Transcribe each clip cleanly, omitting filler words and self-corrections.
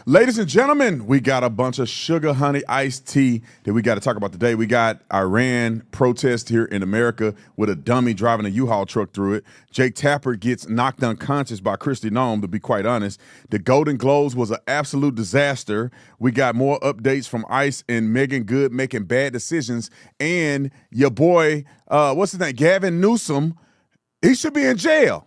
Ladies and gentlemen, we got a bunch of sugar honey iced tea that we got to talk about today. We got Iran protest here in America with a dummy driving a U-Haul truck through it. Jake Tapper gets knocked unconscious by Kristi Noem, to be quite honest. The Golden Globes was an absolute disaster. We got more updates from Ice and Megan Good making bad decisions. And your boy, what's his name, Gavin Newsom, he should be in jail.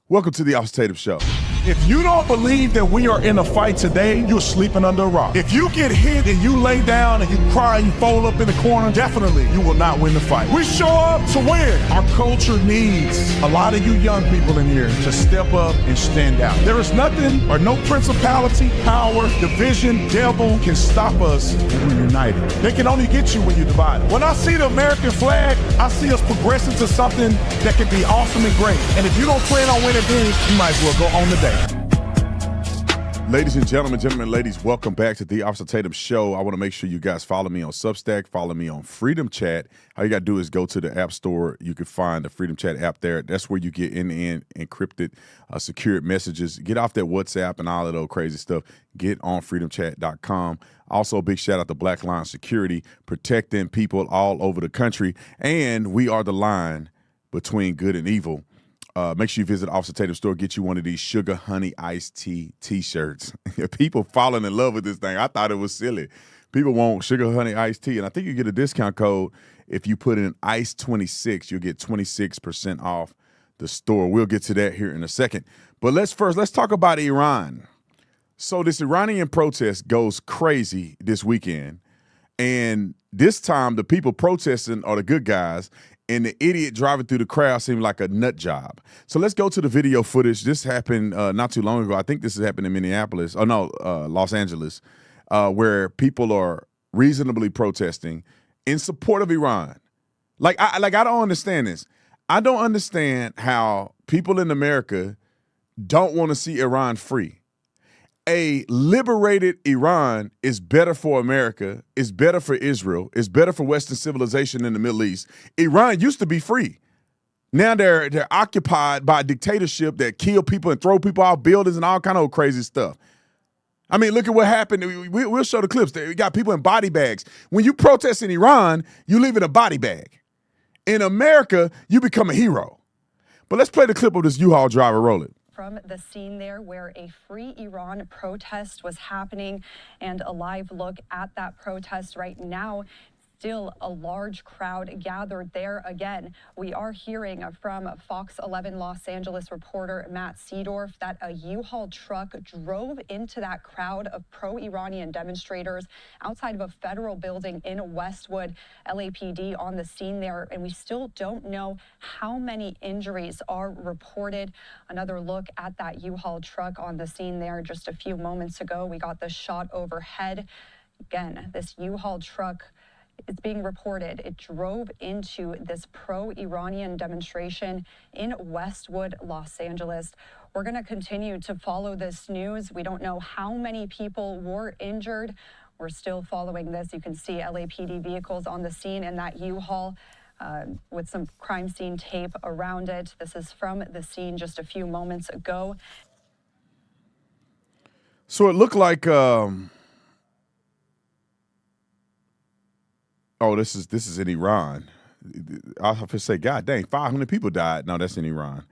Welcome to the Tatum Show. If you don't believe that we are in a fight today, you're sleeping under a rock. If you get hit and you lay down and you cry and you fold up in the corner, definitely you will not win the fight. We show up to win. Our culture needs a lot of you young people in here to step up and stand out. There is nothing or no principality, power, division, devil can stop us when we're united. They can only get you when you're divided. When I see the American flag, I see us progressing to something that can be awesome and great. And if you don't plan on winning then, you might as well go on the day. Ladies and gentlemen, ladies, welcome back to the Tatum Show. I want to make sure you guys follow me on Substack, follow me on Freedom Chat. All you got to do is go to the App Store. You can find the Freedom Chat app there. That's where you get end-to-end encrypted, secured messages. Get off that WhatsApp and all of those crazy stuff. Get on freedomchat.com. Also, a big shout out to Black Line Security, protecting people all over the country. And we are the line between good and evil. Make sure you visit Officer Tatum store. Get you one of these sugar honey iced tea t-shirts. People falling in love with this thing. I thought it was silly. People want sugar honey iced tea, and I think you get a discount code if you put in ICE26. You'll get 26% off the store. We'll get to that here in a second. But let's talk about Iran. So this Iranian protest goes crazy this weekend, and this time the people protesting are the good guys. And the idiot driving through the crowd seemed like a nut job. So let's go to the video footage. This happened not too long ago. I think this has happened in Minneapolis. Oh, no, Los Angeles, where people are reasonably protesting in support of Iran. I don't understand this. I don't understand how people in America don't want to see Iran free. A liberated Iran is better for America, is better for Israel, is better for Western civilization in the Middle East. Iran used to be free. Now they're occupied by a dictatorship that kill people and throw people off buildings and all kind of crazy stuff. I mean, look at what happened. We'll show the clips. We got people in body bags. When you protest in Iran, you live in a body bag. In America, you become a hero. But let's play the clip of this U-Haul driver. Roll it. From the scene there where a Free Iran protest was happening, and a live look at that protest right now. Still a large crowd gathered there. Again, we are hearing from Fox 11 Los Angeles reporter Matt Seedorf that a U-Haul truck drove into that crowd of pro-Iranian demonstrators outside of a federal building in Westwood. LAPD on the scene there, and we still don't know how many injuries are reported. Another look at that U-Haul truck on the scene there just a few moments ago. We got this shot overhead. Again, this U-Haul truck, it's being reported it drove into this pro-Iranian demonstration in Westwood, Los Angeles. We're going to continue to follow this news. We don't know how many people were injured. We're still following this. You can see LAPD vehicles on the scene and that U-Haul with some crime scene tape around it. This is from the scene just a few moments ago. So it looked like oh, this is in Iran. I have to say, God dang, 500 people died. No, that's in Iran.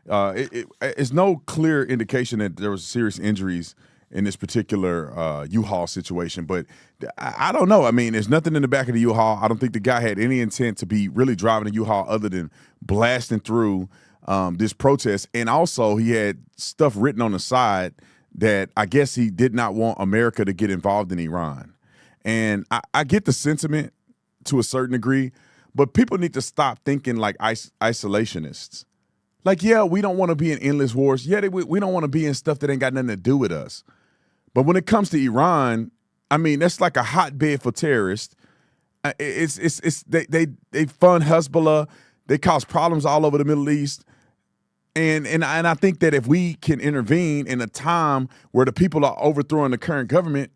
It's no clear indication that there was serious injuries in this particular U-Haul situation, but I don't know. I mean, there's nothing in the back of the U-Haul. I don't think the guy had any intent to be really driving a U-Haul other than blasting through this protest. And also, he had stuff written on the side that I guess he did not want America to get involved in Iran. And I get the sentiment to a certain degree, but people need to stop thinking like isolationists. Like, yeah, we don't want to be in endless wars. Yeah, we don't want to be in stuff that ain't got nothing to do with us. But when it comes to Iran, I mean, that's like a hotbed for terrorists. They fund Hezbollah. They cause problems all over the Middle East. And I think that if we can intervene in a time where the people are overthrowing the current government,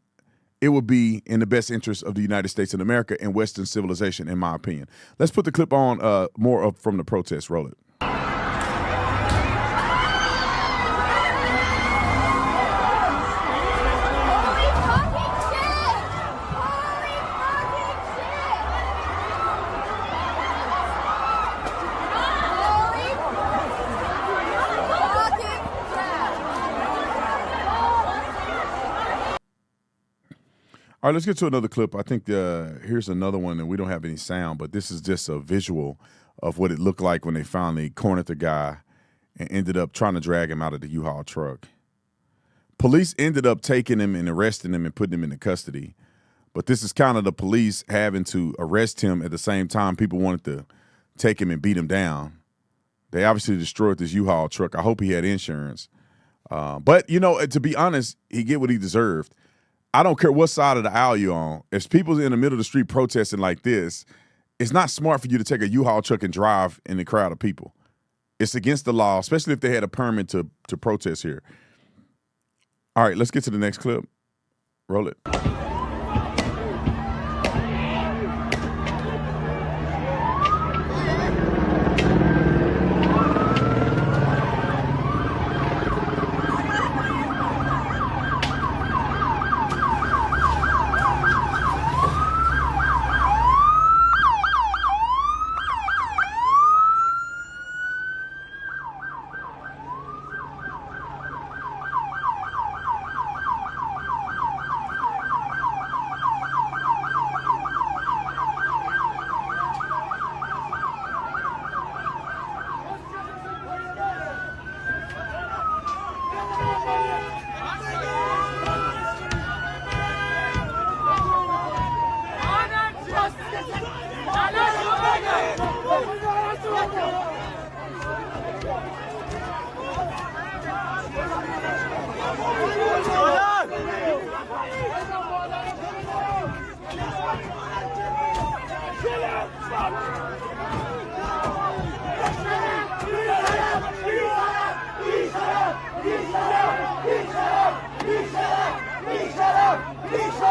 it would be in the best interest of the United States of America and Western civilization, in my opinion. Let's put the clip on more up from the protest. Roll it. All right, let's get to another clip. I think here's another one, and we don't have any sound, but this is just a visual of what it looked like when they finally cornered the guy and ended up trying to drag him out of the U-Haul truck. Police ended up taking him and arresting him and putting him into custody. But this is kind of the police having to arrest him at the same time people wanted to take him and beat him down. They obviously destroyed this U-Haul truck. I hope he had insurance. But, you know, to be honest, he get what he deserved. I don't care what side of the aisle you're on. If people's in the middle of the street protesting like this, it's not smart for you to take a U-Haul truck and drive in the crowd of people. It's against the law, especially if they had a permit to protest here. All right, let's get to the next clip. Roll it.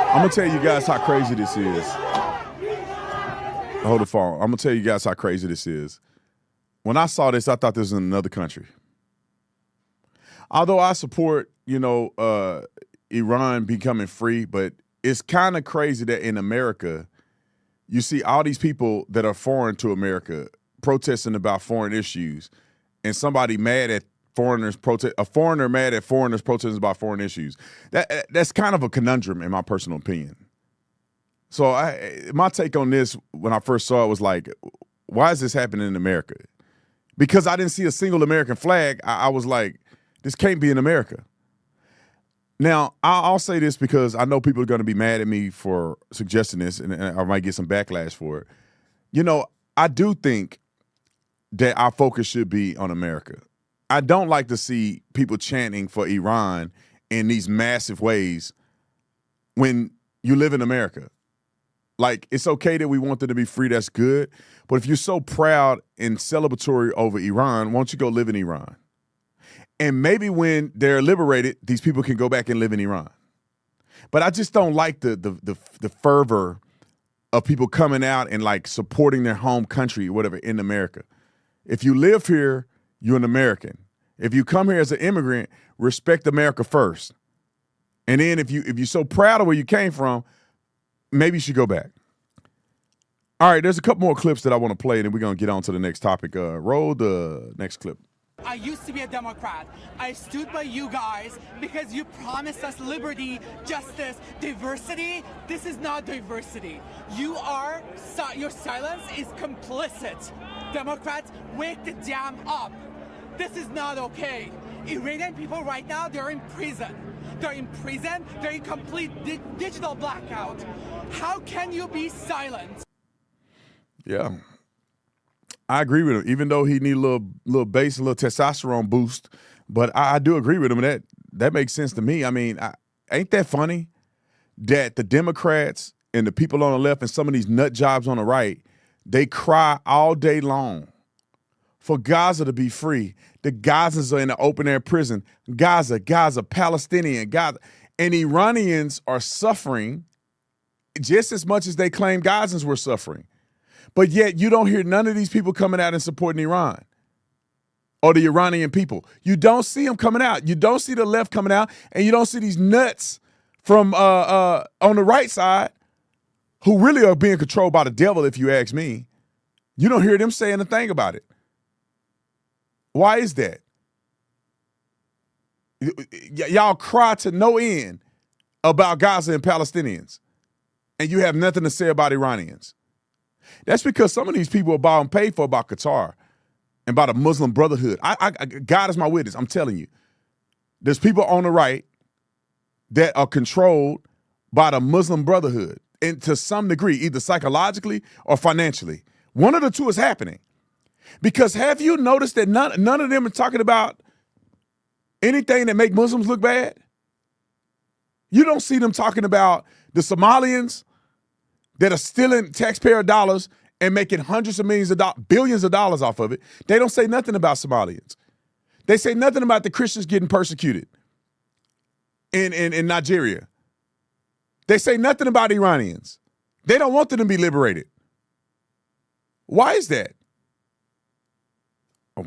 I'm going to tell you guys how crazy this is. Hold the phone. I'm going to tell you guys how crazy this is. When I saw this, I thought this was in another country. Although I support, Iran becoming free, but it's kind of crazy that in America, you see all these people that are foreign to America protesting about foreign issues, and somebody mad at foreigners a foreigner mad at foreigners protesting about foreign issues. That's kind of a conundrum in my personal opinion. So my take on this when I first saw it was like, why is this happening in America? Because I didn't see a single American flag, I was like, this can't be in America. Now, I'll say this because I know people are going to be mad at me for suggesting this, and I might get some backlash for it. You know, I do think that our focus should be on America. I don't like to see people chanting for Iran in these massive ways when you live in America. Like, it's okay that we want them to be free, that's good. But if you're so proud and celebratory over Iran, why don't you go live in Iran? And maybe when they're liberated, these people can go back and live in Iran. But I just don't like the fervor of people coming out and like supporting their home country, whatever, in America. If you live here, you're an American. If you come here as an immigrant, respect America first. And then if you're so proud of where you came from, maybe you should go back. All right, there's a couple more clips that I want to play, and then we're going to get on to the next topic. Roll the next clip. I used to be a Democrat. I stood by you guys because you promised us liberty, justice, diversity. This is not diversity. Your silence is complicit. Democrats, wake the damn up. This is not okay. Iranian people right now, they're in prison. They're in prison. They're in complete digital blackout. How can you be silent? Yeah. I agree with him, even though he need a little bass, a little testosterone boost. But I do agree with him. That makes sense to me. I mean, ain't that funny that the Democrats and the people on the left and some of these nut jobs on the right, they cry all day long for Gaza to be free. The Gazans are in the open air prison. Gaza, Palestinian, Gaza. And Iranians are suffering just as much as they claim Gazans were suffering. But yet you don't hear none of these people coming out and supporting Iran or the Iranian people. You don't see them coming out. You don't see the left coming out, and you don't see these nuts from on the right side who really are being controlled by the devil, if you ask me. You don't hear them saying a thing about it. Why is that? Y'all cry to no end about Gaza and Palestinians. and you have nothing to say about Iranians. That's because some of these people are bought and paid for by Qatar and by the Muslim Brotherhood. God is my witness. I'm telling you. There's people on the right that are controlled by the Muslim Brotherhood, and to some degree, either psychologically or financially. One of the two is happening. Because have you noticed that none of them are talking about anything that make Muslims look bad? You don't see them talking about the Somalians that are stealing taxpayer dollars and making hundreds of millions of dollars, billions of dollars off of it. They don't say nothing about Somalians. They say nothing about the Christians getting persecuted in Nigeria. They say nothing about Iranians. They don't want them to be liberated. Why is that?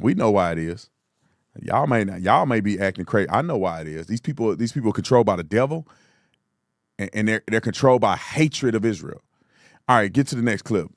We know why it is. Y'all may be acting crazy. I know why it is. These people are controlled by the devil, and they're controlled by hatred of Israel. All right, get to the next clip.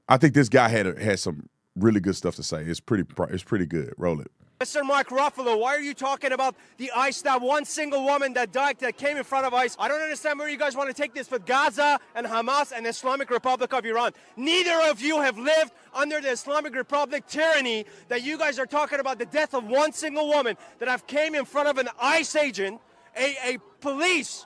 I think this guy had some really good stuff to say. It's pretty good. Roll it. Mr. Mark Ruffalo, why are you talking about the ICE, that one single woman that died, that came in front of ICE? I don't understand where you guys want to take this with Gaza and Hamas and the Islamic Republic of Iran. Neither of you have lived under the Islamic Republic tyranny that you guys are talking about the death of one single woman that have came in front of an ICE agent, a police.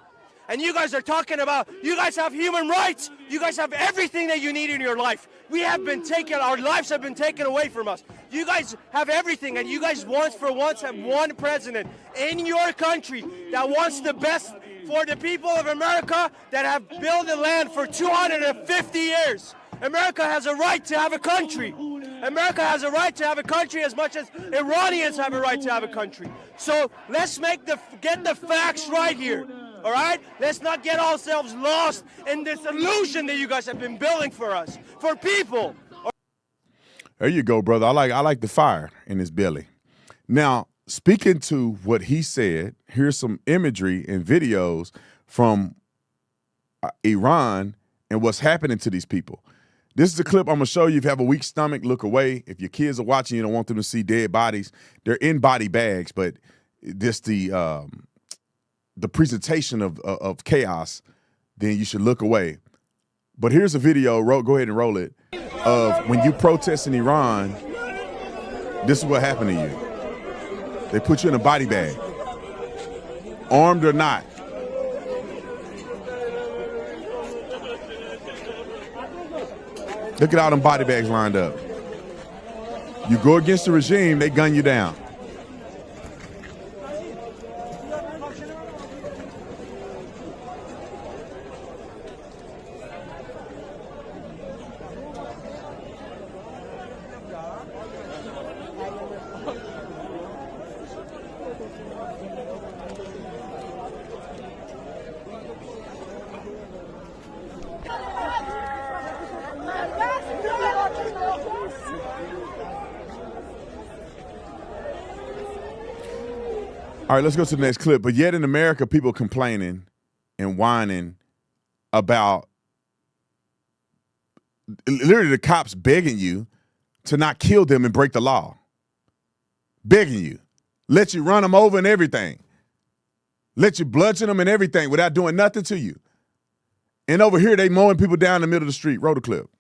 And you guys are talking about, you guys have human rights. You guys have everything that you need in your life. We have been taken, our lives have been taken away from us. You guys have everything, and you guys once have one president in your country that wants the best for the people of America that have built the land for 250 years. America has a right to have a country. America has a right to have a country as much as Iranians have a right to have a country. So let's get the facts right here. All right? Let's not get ourselves lost in this illusion that you guys have been building for us, for people. There you go, brother. I like the fire in his belly. Now, speaking to what he said, here's some imagery and videos from Iran and what's happening to these people. This is a clip I'm going to show you. If you have a weak stomach, look away. If your kids are watching, you don't want them to see dead bodies. They're in body bags, but this the presentation of chaos, then you should look away. But here's a video, go ahead and roll it, of when you protest in Iran, this is what happened to you. They put you in a body bag, armed or not. Look at all them body bags lined up. You go against the regime, they gun you down. All right, let's go to the next clip. But yet in America, people complaining and whining about literally the cops begging you to not kill them and break the law. Begging you. Let you run them over and everything. Let you bludgeon them and everything without doing nothing to you. And over here, they mowing people down in the middle of the street. Roll the clip.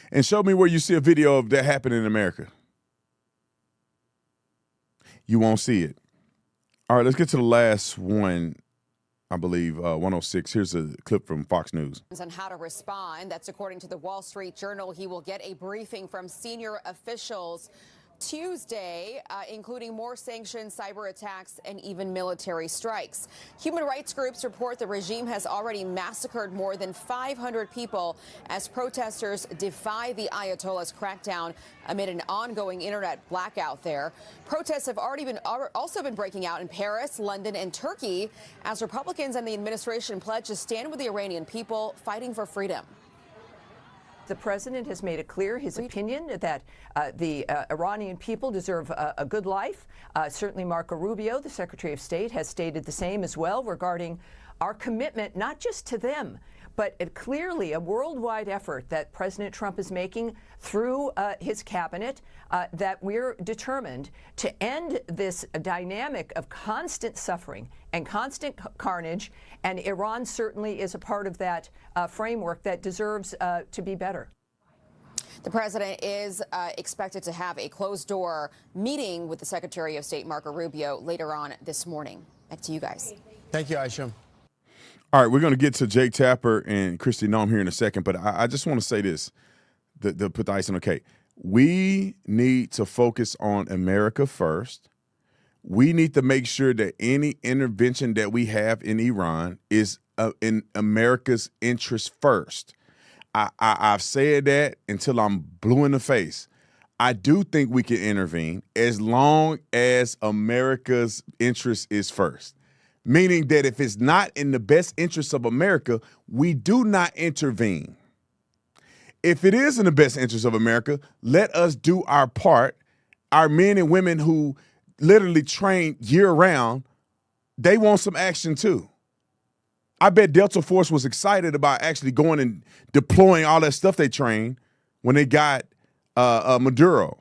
And show me where you see a video of that happening in America. You won't see it. All right, let's get to the last one, I believe, 106. Here's a clip from Fox News. On how to respond. That's according to the Wall Street Journal. He will get a briefing from senior officials Tuesday, including more sanctions, cyber attacks, and even military strikes. Human rights groups report the regime has already massacred more than 500 people as protesters defy the Ayatollah's crackdown amid an ongoing internet blackout there. Protests have also been breaking out in Paris, London, and Turkey as Republicans and the administration pledge to stand with the Iranian people fighting for freedom. The president has made it clear his opinion that the Iranian people deserve a good life. Certainly Marco Rubio, the Secretary of State, has stated the same as well regarding our commitment not just to them, but clearly a worldwide effort that President Trump is making through his cabinet, that we're determined to end this dynamic of constant suffering and constant carnage, and Iran certainly is a part of that framework that deserves to be better. The president is expected to have a closed-door meeting with the Secretary of State, Marco Rubio, later on this morning. Back to you guys. Thank you, Aisha. All right, we're going to get to Jake Tapper and Kristi Noem here in a second, but I just want to say this, to put the icing on the cake. We need to focus on America first. We need to make sure that any intervention that we have in Iran is in America's interest first. I've said that until I'm blue in the face. I do think we can intervene as long as America's interest is first. Meaning that if it's not in the best interest of America, we do not intervene. If it is in the best interest of America, let us do our part. Our men and women who literally train year-round, they want some action too. I bet Delta Force was excited about actually going and deploying all that stuff they trained when they got Maduro.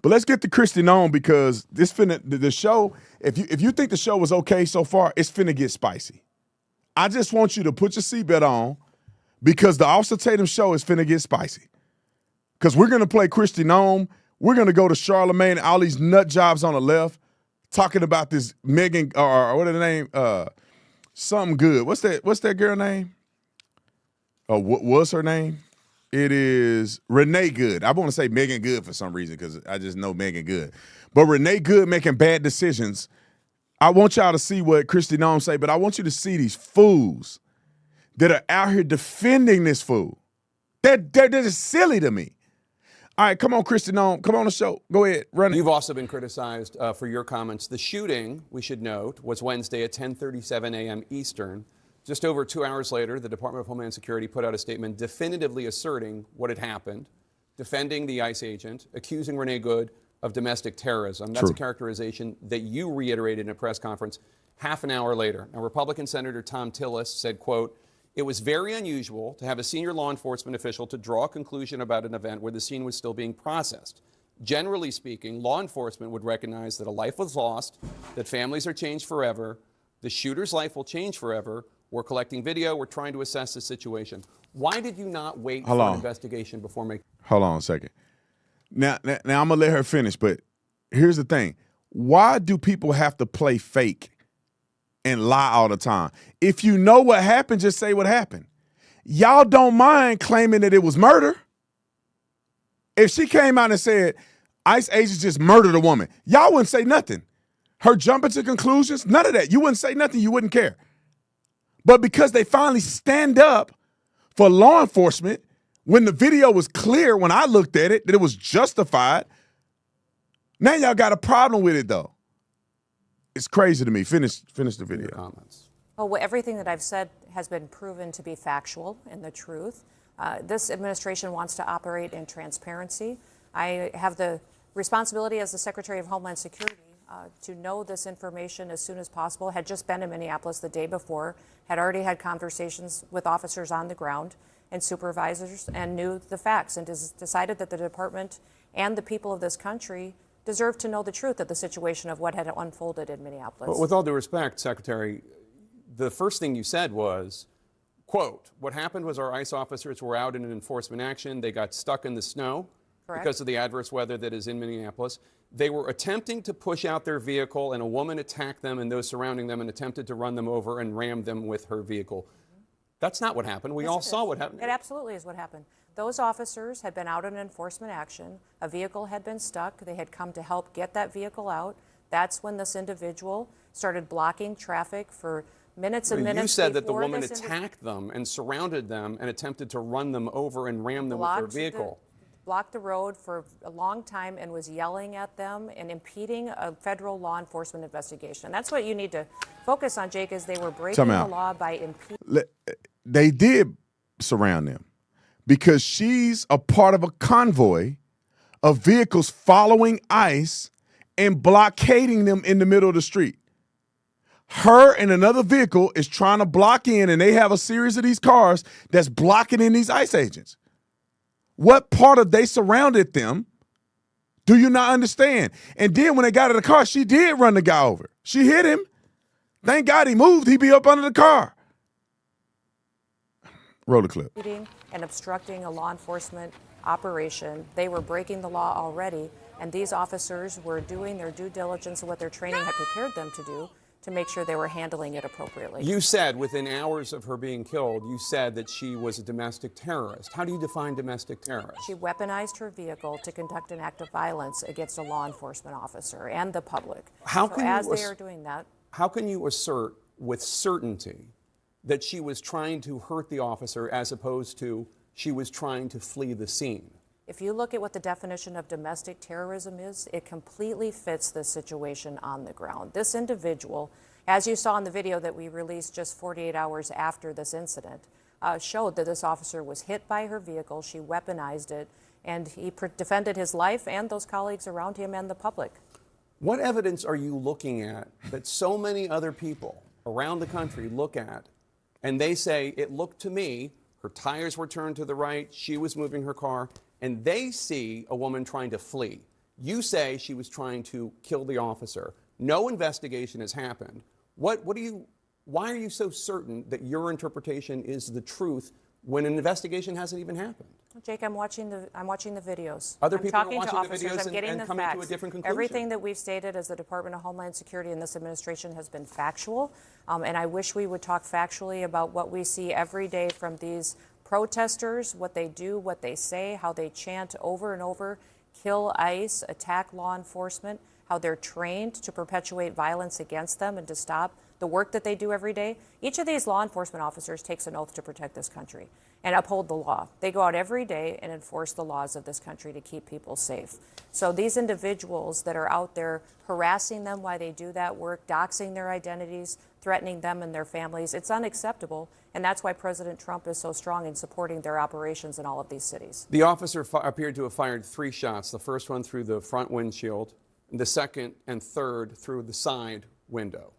But let's get to Kristi Noem, because the show, if you think the show was okay so far, it's finna get spicy. I just want you to put your seatbelt on, because the Officer Tatum show is finna get spicy. Because we're gonna play Kristi Noem, we're gonna go to Charlemagne and all these nut jobs on the left, talking about this Megan, or what is the name? Something good. What's that girl name? Oh, what was her name? It is Renee Good. I want to say Megan Good for some reason, because I just know Megan Good. But Renee Good making bad decisions. I want y'all to see what Kristi Noem say, but I want you to see these fools that are out here defending this fool. They're just silly to me. All right, come on, Kristi Noem. Come on the show. Go ahead, run it. You've also been criticized for your comments. The shooting, we should note, was Wednesday at 10:37 a.m. Eastern. Just over 2 hours later, the Department of Homeland Security put out a statement definitively asserting what had happened, defending the ICE agent, accusing Renee Good of domestic terrorism. That's True. a characterization that you reiterated in a press conference half an hour later. Now, Republican Senator Tom Tillis said, quote, "It was very unusual to have a senior law enforcement official to draw a conclusion about an event where the scene was still being processed. Generally speaking, law enforcement would recognize that a life was lost, that families are changed forever, the shooter's life will change forever. We're collecting video. We're trying to assess the situation." Why did you not wait for an investigation before making? Hold on a second. Now I'm going to let her finish, but here's the thing. Why do people have to play fake and lie all the time? If you know what happened, just say what happened. Y'all don't mind claiming that it was murder. If she came out and said, ICE agents just murdered a woman, y'all wouldn't say nothing. Her jumping to conclusions, none of that. You wouldn't say nothing. You wouldn't care. But because they finally stand up for law enforcement, when the video was clear, when I looked at it, that it was justified, now y'all got a problem with it, though. It's crazy to me. Finish the video. Comments. Well, everything that I've said has been proven to be factual and the truth. This administration wants to operate in transparency. I have the responsibility as the Secretary of Homeland Security to know this information as soon as possible. Had just been in Minneapolis the day before, had already had conversations with officers on the ground and supervisors, and knew the facts, and decided that the department and the people of this country deserve to know the truth of the situation of what had unfolded in Minneapolis. But with all due respect, Secretary, the first thing you said was, quote, "What happened was our ICE officers were out in an enforcement action. They got stuck in the snow." Correct. Because of the adverse weather that is in Minneapolis. They were attempting to push out their vehicle, and a woman attacked them and those surrounding them and attempted to run them over and ram them with her vehicle. That's not what happened. We all saw what happened. It absolutely is what happened. Those officers had been out in enforcement action. A vehicle had been stuck. They had come to help get that vehicle out. That's when this individual started blocking traffic for minutes and minutes. You said that the woman attacked them and surrounded them and attempted to run them over and ram them with her vehicle. Blocked the road for a long time and was yelling at them and impeding a federal law enforcement investigation. And that's what you need to focus on, Jake, is they were breaking the law by impeding. They did surround them. because she's a part of a convoy of vehicles following ICE and blockading them in the middle of the street. Her and another vehicle is trying to block in, and they have a series of these cars that's blocking in these ICE agents. What part of they surrounded them do you not understand? And then when they got in the car, she did run the guy over. She hit him. Thank God he moved. He'd be up under the car. Roll the clip. And obstructing a law enforcement operation. They were breaking the law already, and these officers were doing their due diligence and what their training had prepared them to do to make sure they were handling it appropriately. You said within hours of her being killed, you said that she was a domestic terrorist. How do you define domestic terrorist? She weaponized her vehicle to conduct an act of violence against a law enforcement officer and the public. They are doing that. How can you assert with certainty that she was trying to hurt the officer as opposed to she was trying to flee the scene? If you look at what the definition of domestic terrorism is, it completely fits the situation on the ground. This individual, as you saw in the video that we released just 48 hours after this incident, showed that this officer was hit by her vehicle. She weaponized it, and he defended his life and those colleagues around him and the public. What evidence are you looking at that so many other people around the country look at and they say, it looked to me, her tires were turned to the right, she was moving her car, and they see a woman trying to flee? You say she was trying to kill the officer. No investigation has happened. Why are you so certain that your interpretation is the truth when an investigation hasn't even happened? Jake, I'm watching the videos. Other I'm people are talking watching to officers. the videos I'm getting and the coming facts. to a different conclusion. Everything that we've stated as the Department of Homeland Security and this administration has been factual, and I wish we would talk factually about what we see every day from these protesters, what they do, what they say, how they chant over and over, kill ICE, attack law enforcement, how they're trained to perpetuate violence against them and to stop the work that they do every day. Each of these law enforcement officers takes an oath to protect this country and uphold the law. They go out every day and enforce the laws of this country to keep people safe. So these individuals that are out there harassing them while they do that work, doxing their identities, threatening them and their families, it's unacceptable. And that's why President Trump is so strong in supporting their operations in all of these cities. The officer appeared to have fired 3 shots, the first one through the front windshield, and the second and third through the side window.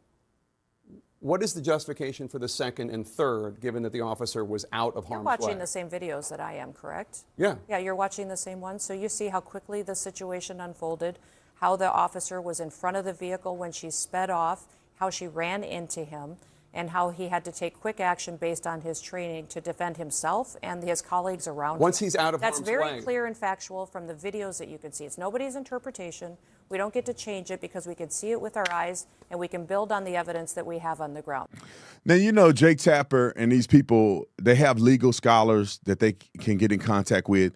What is the justification for the second and third, given that the officer was out of harm's way? You're watching the same videos that I am, correct? Yeah. Yeah, you're watching the same ones. So you see how quickly the situation unfolded, how the officer was in front of the vehicle when she sped off, how she ran into him, and how he had to take quick action based on his training to defend himself and his colleagues around him. Once he's out of harm's way. That's very clear and factual from the videos that you can see. It's nobody's interpretation. We don't get to change it because we can see it with our eyes and we can build on the evidence that we have on the ground. Now, you know, Jake Tapper and these people, they have legal scholars that they can get in contact with.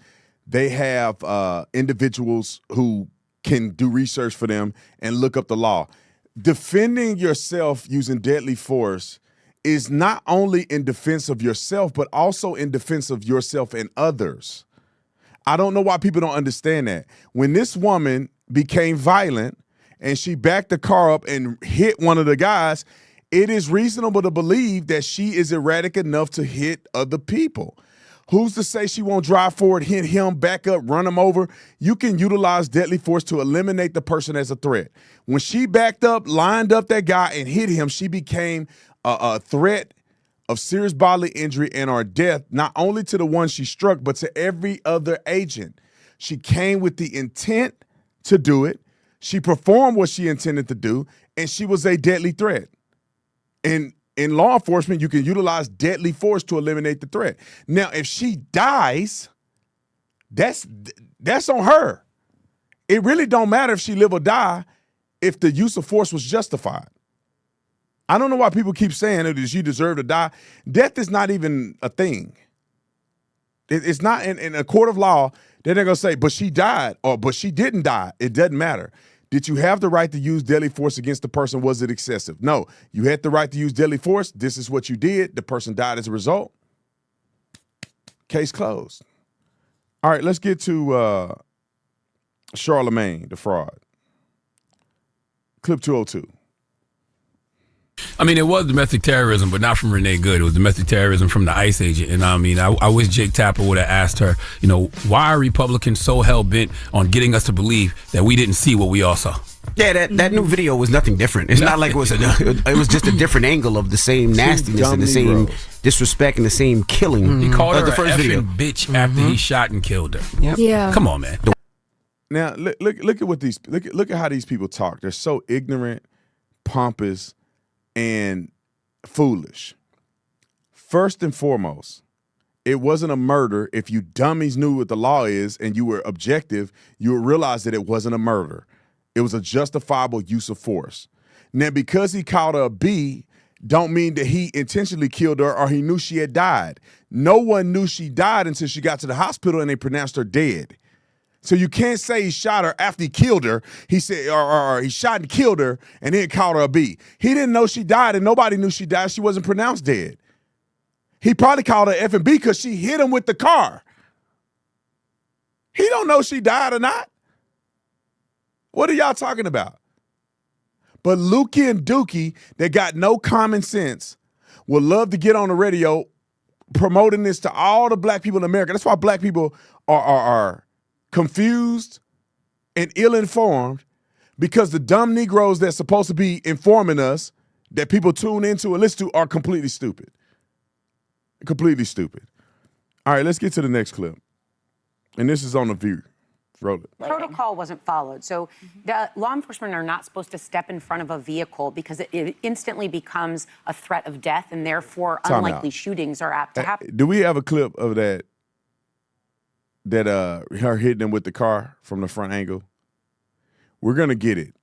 They have individuals who can do research for them and look up the law. Defending yourself using deadly force is not only in defense of yourself, but also in defense of yourself and others. I don't know why people don't understand that. When this woman became violent and she backed the car up and hit one of the guys, it is reasonable to believe that she is erratic enough to hit other people. Who's to say she won't drive forward, hit him, back up, run him over? You can utilize deadly force to eliminate the person as a threat. When she backed up, lined up that guy, and hit him, she became a threat of serious bodily injury and or death, not only to the one she struck, but to every other agent. She came with the intent to do it. She performed what she intended to do, and she was a deadly threat. And in law enforcement, you can utilize deadly force to eliminate the threat. Now, if she dies, that's on her. It really don't matter if she live or die if the use of force was justified. I don't know why people keep saying that she deserved to die. Death is not even a thing. It's not in a court of law. They're not going to say, but she died or but she didn't die. It doesn't matter. Did you have the right to use deadly force against the person? Was it excessive? No. You had the right to use deadly force. This is what you did. The person died as a result. Case closed. All right, let's get to Charlemagne, the fraud. Clip 202. I mean, it was domestic terrorism, but not from Renee Good. It was domestic terrorism from the ICE agent. And I mean, I wish Jake Tapper would have asked her, you know, why are Republicans so hell-bent on getting us to believe that we didn't see what we all saw? Yeah, that new video was nothing different. It's not like it was it was just a different angle of the same nastiness and the same disrespect and the same killing. He called her the first a video. bitch after he shot and killed her. Yep. Yeah. Come on, man. Now look at what these look at how these people talk. They're so ignorant, pompous, and foolish. First and foremost, it wasn't a murder. If you dummies knew what the law is and you were objective, you would realize that it wasn't a murder. It was a justifiable use of force. Now, because he called her a B, don't mean that he intentionally killed her or he knew she had died. No one knew she died until she got to the hospital and they pronounced her dead. So you can't say he shot her after he killed her. He said, or he shot and killed her and then called her a B. He didn't know she died and nobody knew she died. She wasn't pronounced dead. He probably called her F and B because she hit him with the car. He don't know she died or not. What are y'all talking about? But Lukey and Dookie, that got no common sense, would love to get on the radio promoting this to all the black people in America. That's why black people are confused and ill-informed, because the dumb Negroes that's supposed to be informing us, that people tune into and listen to, are completely stupid. Completely stupid. All right, let's get to the next clip. And this is on The View. Roll it. Protocol wasn't followed. So the law enforcement are not supposed to step in front of a vehicle because it instantly becomes a threat of death, and therefore unlikely shootings are apt to happen. Do we have a clip of that her hitting him with the car from the front angle? We're going to get it.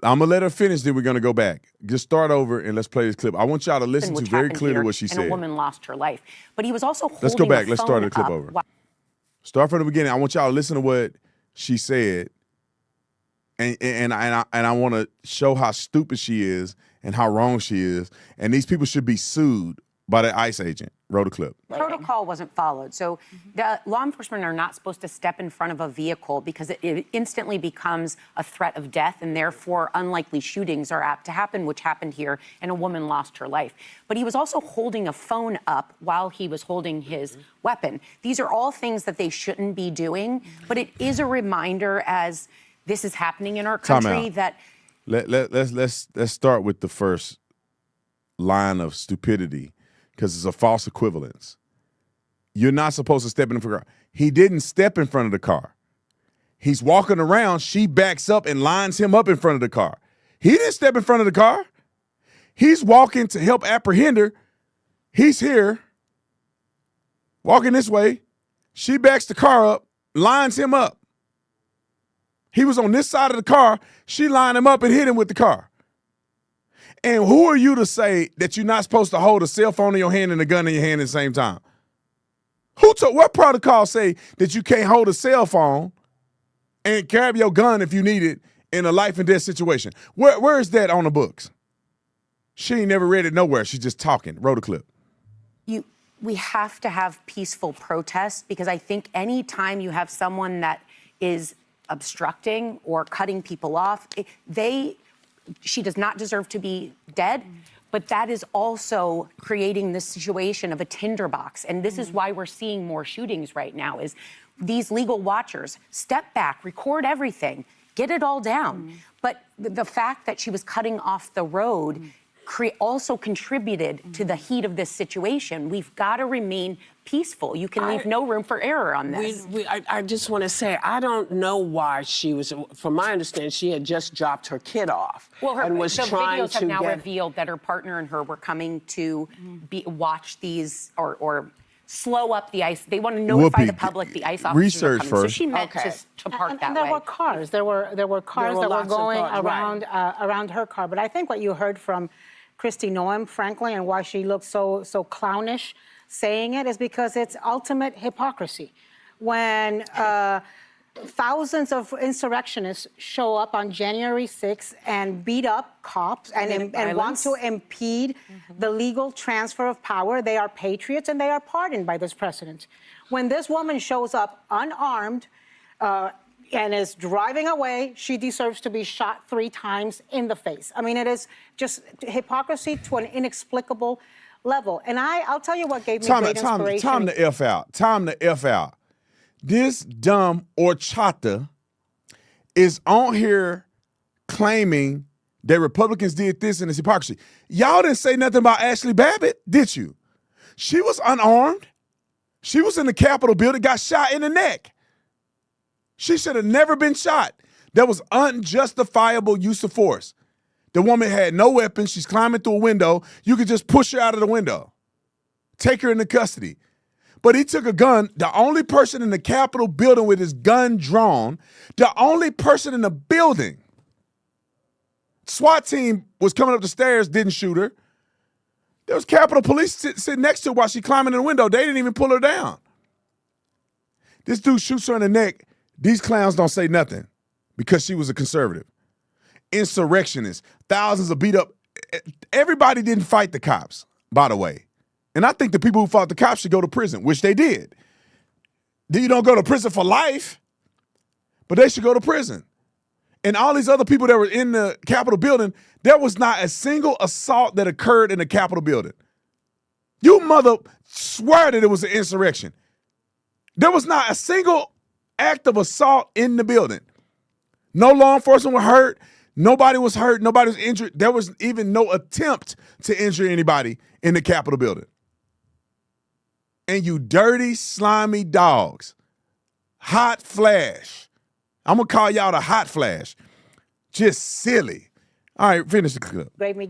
I'm going to let her finish, then we're going to go back. Just start over and let's play this clip. I want y'all to listen to very clearly what she said. And a woman lost her life. But he was also holding Let's go back. a Let's start the phone clip up over. Start from the beginning. I want y'all to listen to what she said, and I want to show how stupid she is and how wrong she is. And these people should be sued by the ICE agent. Roll the clip. Protocol wasn't followed. So the law enforcement are not supposed to step in front of a vehicle because it instantly becomes a threat of death, and therefore unlikely shootings are apt to happen, which happened here, and a woman lost her life. But he was also holding a phone up while he was holding his weapon. These are all things that they shouldn't be doing, but it is a reminder as this is happening in our country that... Let's start with the first line of stupidity, because it's a false equivalence. You're not supposed to step in front of the car. He didn't step in front of the car. He's walking around. She backs up and lines him up in front of the car. He didn't step in front of the car. He's walking to help apprehend her. He's here, walking this way. She backs the car up, lines him up. He was on this side of the car. She lined him up and hit him with the car. And who are you to say that you're not supposed to hold a cell phone in your hand and a gun in your hand at the same time? What protocol say that you can't hold a cell phone and grab your gun if you need it in a life and death situation? Where is that on the books? She ain't never read it nowhere. She's just talking. Roll the clip. We have to have peaceful protests, because I think any time you have someone that is obstructing or cutting people off, she does not deserve to be dead, but that is also creating this situation of a tinderbox. And this is why we're seeing more shootings right now, is these legal watchers step back, record everything, get it all down. But the fact that she was cutting off the road also contributed to the heat of this situation. We've got to remain peaceful. You can leave no room for error on this. I just want to say, I don't know why she was, from my understanding, she had just dropped her kid off. Well, and was the trying videos have to now get... revealed that her partner and her were coming to watch these or slow up the ice. They want to notify the public the ice officers research are coming. first. So she meant to park that and there way. were cars. There were cars that were going around around her car. But I think what you heard from Kristi Noem, frankly, and why she looked so clownish saying it, is because it's ultimate hypocrisy. When thousands of insurrectionists show up on January 6th and beat up cops and want to impede the legal transfer of power, they are patriots and they are pardoned by this precedent. When this woman shows up unarmed, and is driving away, she deserves to be shot 3 times in the face. I mean, it is just hypocrisy to an inexplicable level. And I'll tell you what gave me great inspiration. Time to F out. Time to F out. This dumb horchata is on here claiming that Republicans did this and it's hypocrisy. Y'all didn't say nothing about Ashley Babbitt, did you? She was unarmed. She was in the Capitol building, got shot in the neck. She should have never been shot. That was unjustifiable use of force. The woman had no weapon. She's climbing through a window. You could just push her out of the window. Take her into custody. But he took a gun, the only person in the Capitol building with his gun drawn, the only person in the building. SWAT team was coming up the stairs, didn't shoot her. There was Capitol Police sitting next to her while she's climbing in the window. They didn't even pull her down. This dude shoots her in the neck. These clowns don't say nothing because she was a conservative. Insurrectionists, thousands of beat up. Everybody didn't fight the cops, by the way. And I think the people who fought the cops should go to prison, which they did. You don't go to prison for life, but they should go to prison. And all these other people that were in the Capitol building, there was not a single assault that occurred in the Capitol building. You mother swear that it was an insurrection. There was not a single act of assault in the building. No law enforcement was hurt. Nobody was hurt. Nobody was injured. There was even no attempt to injure anybody in the Capitol building. And you dirty, slimy dogs. Hot flash. I'm going to call y'all the hot flash. Just silly. All right, finish the clip. Gave me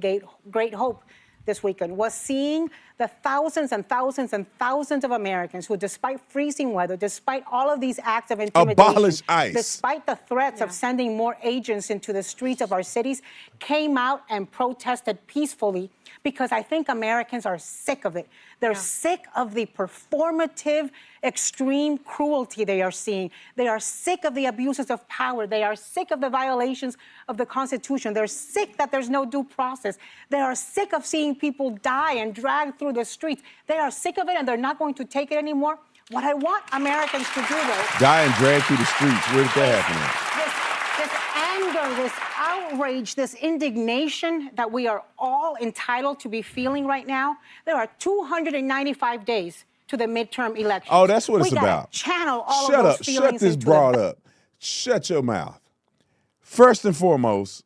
great hope this weekend was seeing the thousands and thousands and thousands of Americans who, despite freezing weather, despite all of these acts of intimidation, abolish ICE, despite the threats of sending more agents into the streets of our cities, came out and protested peacefully because I think Americans are sick of it. They're sick of the performative, extreme cruelty they are seeing. They are sick of the abuses of power. They are sick of the violations of the Constitution. They're sick that there's no due process. They are sick of seeing people die and dragged through the streets. They are sick of it, and they're not going to take it anymore. What I want Americans to do, though... Die and drag through the streets. Where did that happen at? This anger, this outrage, this indignation that we are all entitled to be feeling right now. There are 295 days to the midterm elections. Oh, that's what it's about. Channel all of those feelings. Shut this broad up. Shut your mouth. First and foremost,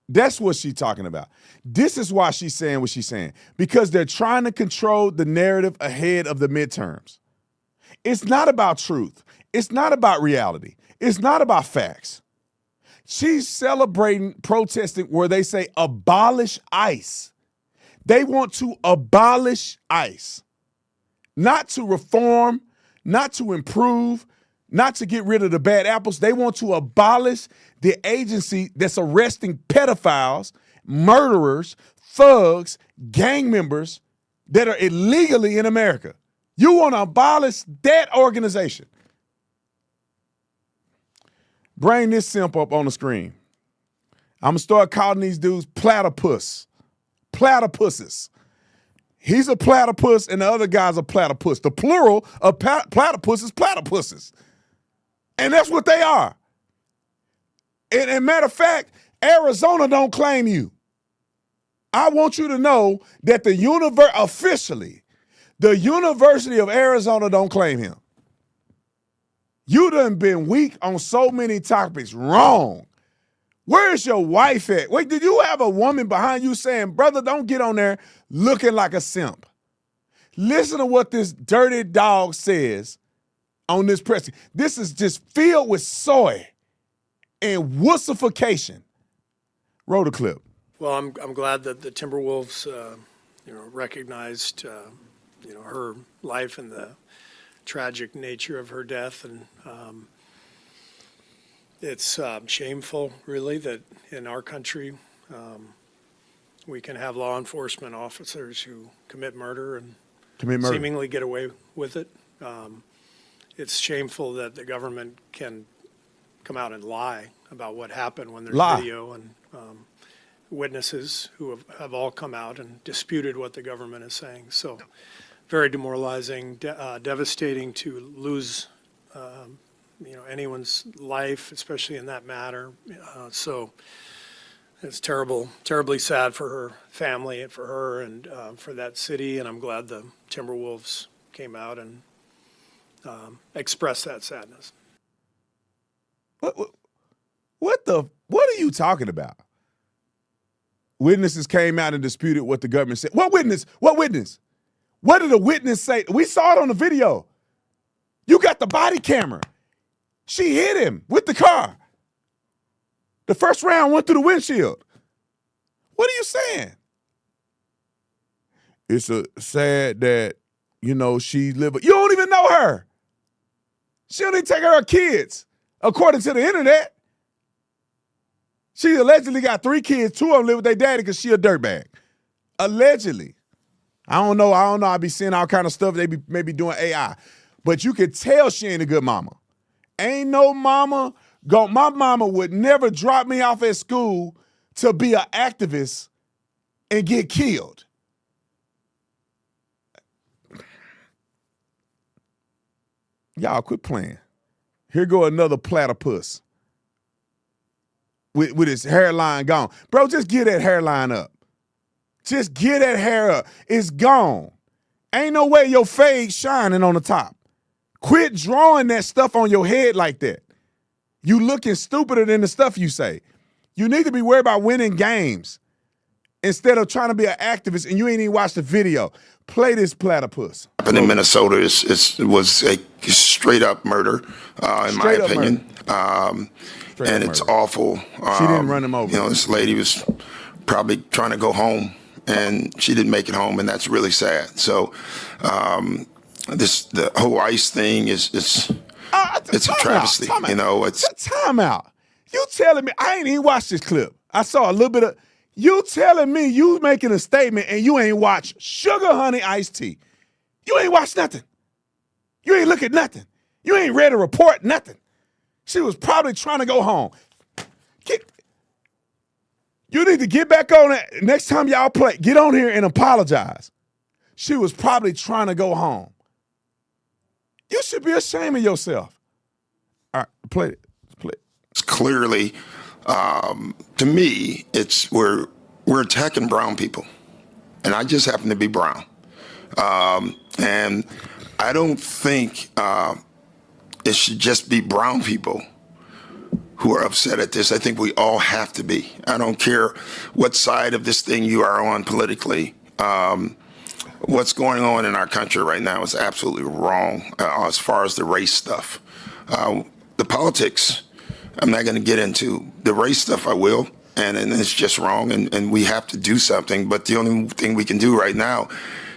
that's what she's talking about. This is why she's saying what she's saying. Because they're trying to control the narrative ahead of the midterms. It's not about truth. It's not about reality. It's not about facts. She's celebrating, protesting where they say abolish ICE. They want to abolish ICE. Not to reform, not to improve, not to get rid of the bad apples. They want to abolish the agency that's arresting pedophiles, murderers, thugs, gang members that are illegally in America. You want to abolish that organization. Bring this simp up on the screen. I'm going to start calling these dudes platypus. Platypuses. He's a platypus and the other guy's a platypus. The plural of platypus is platypuses. And that's what they are. And matter of fact, Arizona don't claim you. I want you to know that officially, the University of Arizona don't claim him. You done been weak on so many topics. Wrong. Where's your wife at? Wait, did you have a woman behind you saying, brother, don't get on there looking like a simp? Listen to what this dirty dog says on this press. This is just filled with soy and wussification. Roll the clip. Well, I'm glad that the Timberwolves, recognized, her life and the tragic nature of her death, and it's shameful, really, that in our country we can have law enforcement officers who commit murder and seemingly get away with it. It's shameful that the government can come out and lie about what happened when there's video and witnesses who have all come out and disputed what the government is saying. So very demoralizing, devastating to lose anyone's life, especially in that matter. So it's terribly sad for her family and for her and for that city. And I'm glad the Timberwolves came out and expressed that sadness. What are you talking about? Witnesses came out and disputed what the government said. What witness? What witness? What did the witness say? We saw it on the video. You got the body camera. She hit him with the car. The first round went through the windshield. What are you saying? It's sad that, she lived. You don't even know her. She don't even take her kids, according to the internet. She allegedly got 3 kids. 2 of them live with their daddy because she a dirtbag. Allegedly. I don't know. I be seeing all kind of stuff. They be maybe doing AI. But you could tell she ain't a good mama. Ain't no mama. My mama would never drop me off at school to be an activist and get killed. Y'all quit playing. Here go another platypus with his hairline gone. Bro, just get that hairline up. Just get that hair up. It's gone. Ain't no way your fade shining on the top. Quit drawing that stuff on your head like that. You looking stupider than the stuff you say. You need to be worried about winning games instead of trying to be an activist and you ain't even watched the video. Play this platypus. Happened in Minnesota was a straight up murder, in my opinion. And it's awful. She didn't run him over. This lady was probably trying to go home and she didn't make it home, and that's really sad. So the whole ICE thing is it's a travesty. Time out. You telling me I ain't even watched this clip. I saw a little bit of. You telling me you making a statement and you ain't watched Sugar Honey Iced Tea. You ain't watched nothing. You ain't look at nothing. You ain't read a report, nothing. She was probably trying to go home. You need to get back on it. Next time y'all play, get on here and apologize. She was probably trying to go home. You should be ashamed of yourself. All right, play it. Play it. It's clearly, to me, we're attacking brown people, and I just happen to be brown, and I don't think it should just be brown people who are upset at this. I think we all have to be. I don't care what side of this thing you are on politically. What's going on in our country right now is absolutely wrong as far as the race stuff. The politics, I'm not going to get into. The race stuff, I will, and it's just wrong, and we have to do something. But the only thing we can do right now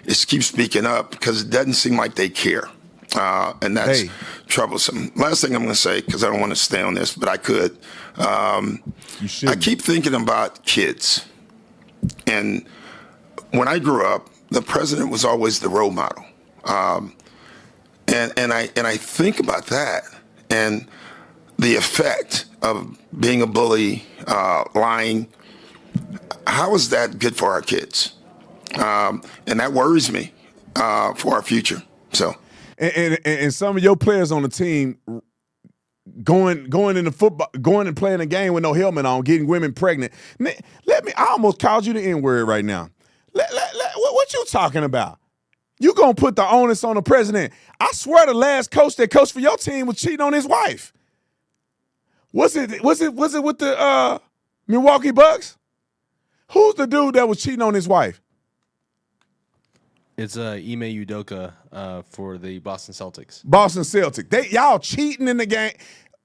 is keep speaking up because it doesn't seem like they care. And that's troublesome. Last thing I'm going to say, because I don't want to stay on this, but I could. I keep thinking about kids. And when I grew up, the president was always the role model. And I think about that and the effect of being a bully, lying. How is that good for our kids? And that worries me for our future. So. And some of your players on the team going into football, going and playing a game with no helmet on, getting women pregnant. I almost called you the N-word right now. What you talking about? You gonna put the onus on the president? I swear the last coach that coached for your team was cheating on his wife. Was it with the Milwaukee Bucks? Who's the dude that was cheating on his wife? It's Ime Udoka for the Boston Celtics. Boston Celtics. Y'all cheating in the game.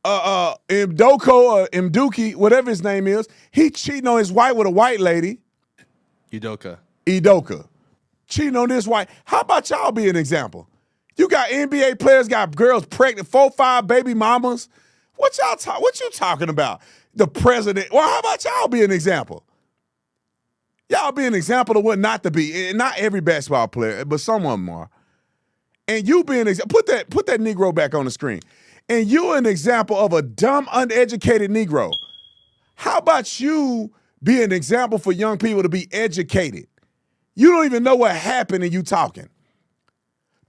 Mdoko or Mduki, whatever his name is, he cheating on his wife with a white lady. Udoka. Cheating on this white. How about y'all be an example? You got NBA players, got girls pregnant, 4, 5 baby mamas. What you talking about? The president. Well, how about y'all be an example? Y'all be an example of what not to be. And not every basketball player, but some of them are. And you be an example. Put that Negro back on the screen. And you an example of a dumb, uneducated Negro. How about you be an example for young people to be educated? You don't even know what happened and you talking.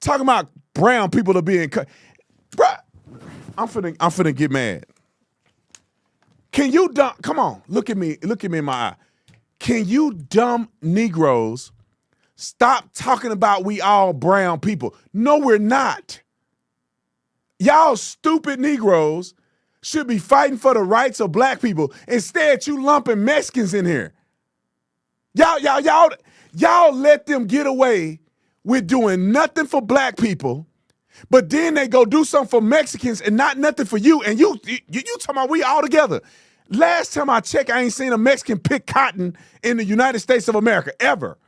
Talking about brown people to be in. Bruh, I'm finna get mad. Can you come on, look at me in my eye. Can you dumb Negroes stop talking about we all brown people? No, we're not. Y'all stupid Negroes should be fighting for the rights of black people. Instead, you lumping Mexicans in here. Y'all let them get away with doing nothing for black people, but then they go do something for Mexicans and not nothing for you. And you talking about we all together. Last time I checked, I ain't seen a Mexican pick cotton in the United States of America, ever.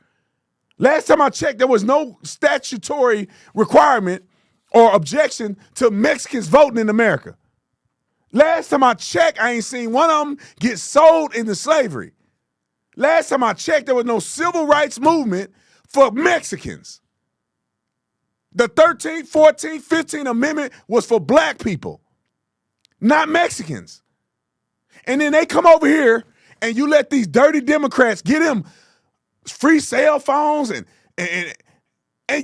Last time I checked, there was no statutory requirement or objection to Mexicans voting in America. Last time I checked, I ain't seen one of them get sold into slavery. Last time I checked, there was no civil rights movement for Mexicans. The 13th, 14th, 15th Amendment was for black people, not Mexicans. And then they come over here and you let these dirty Democrats get them free cell phones and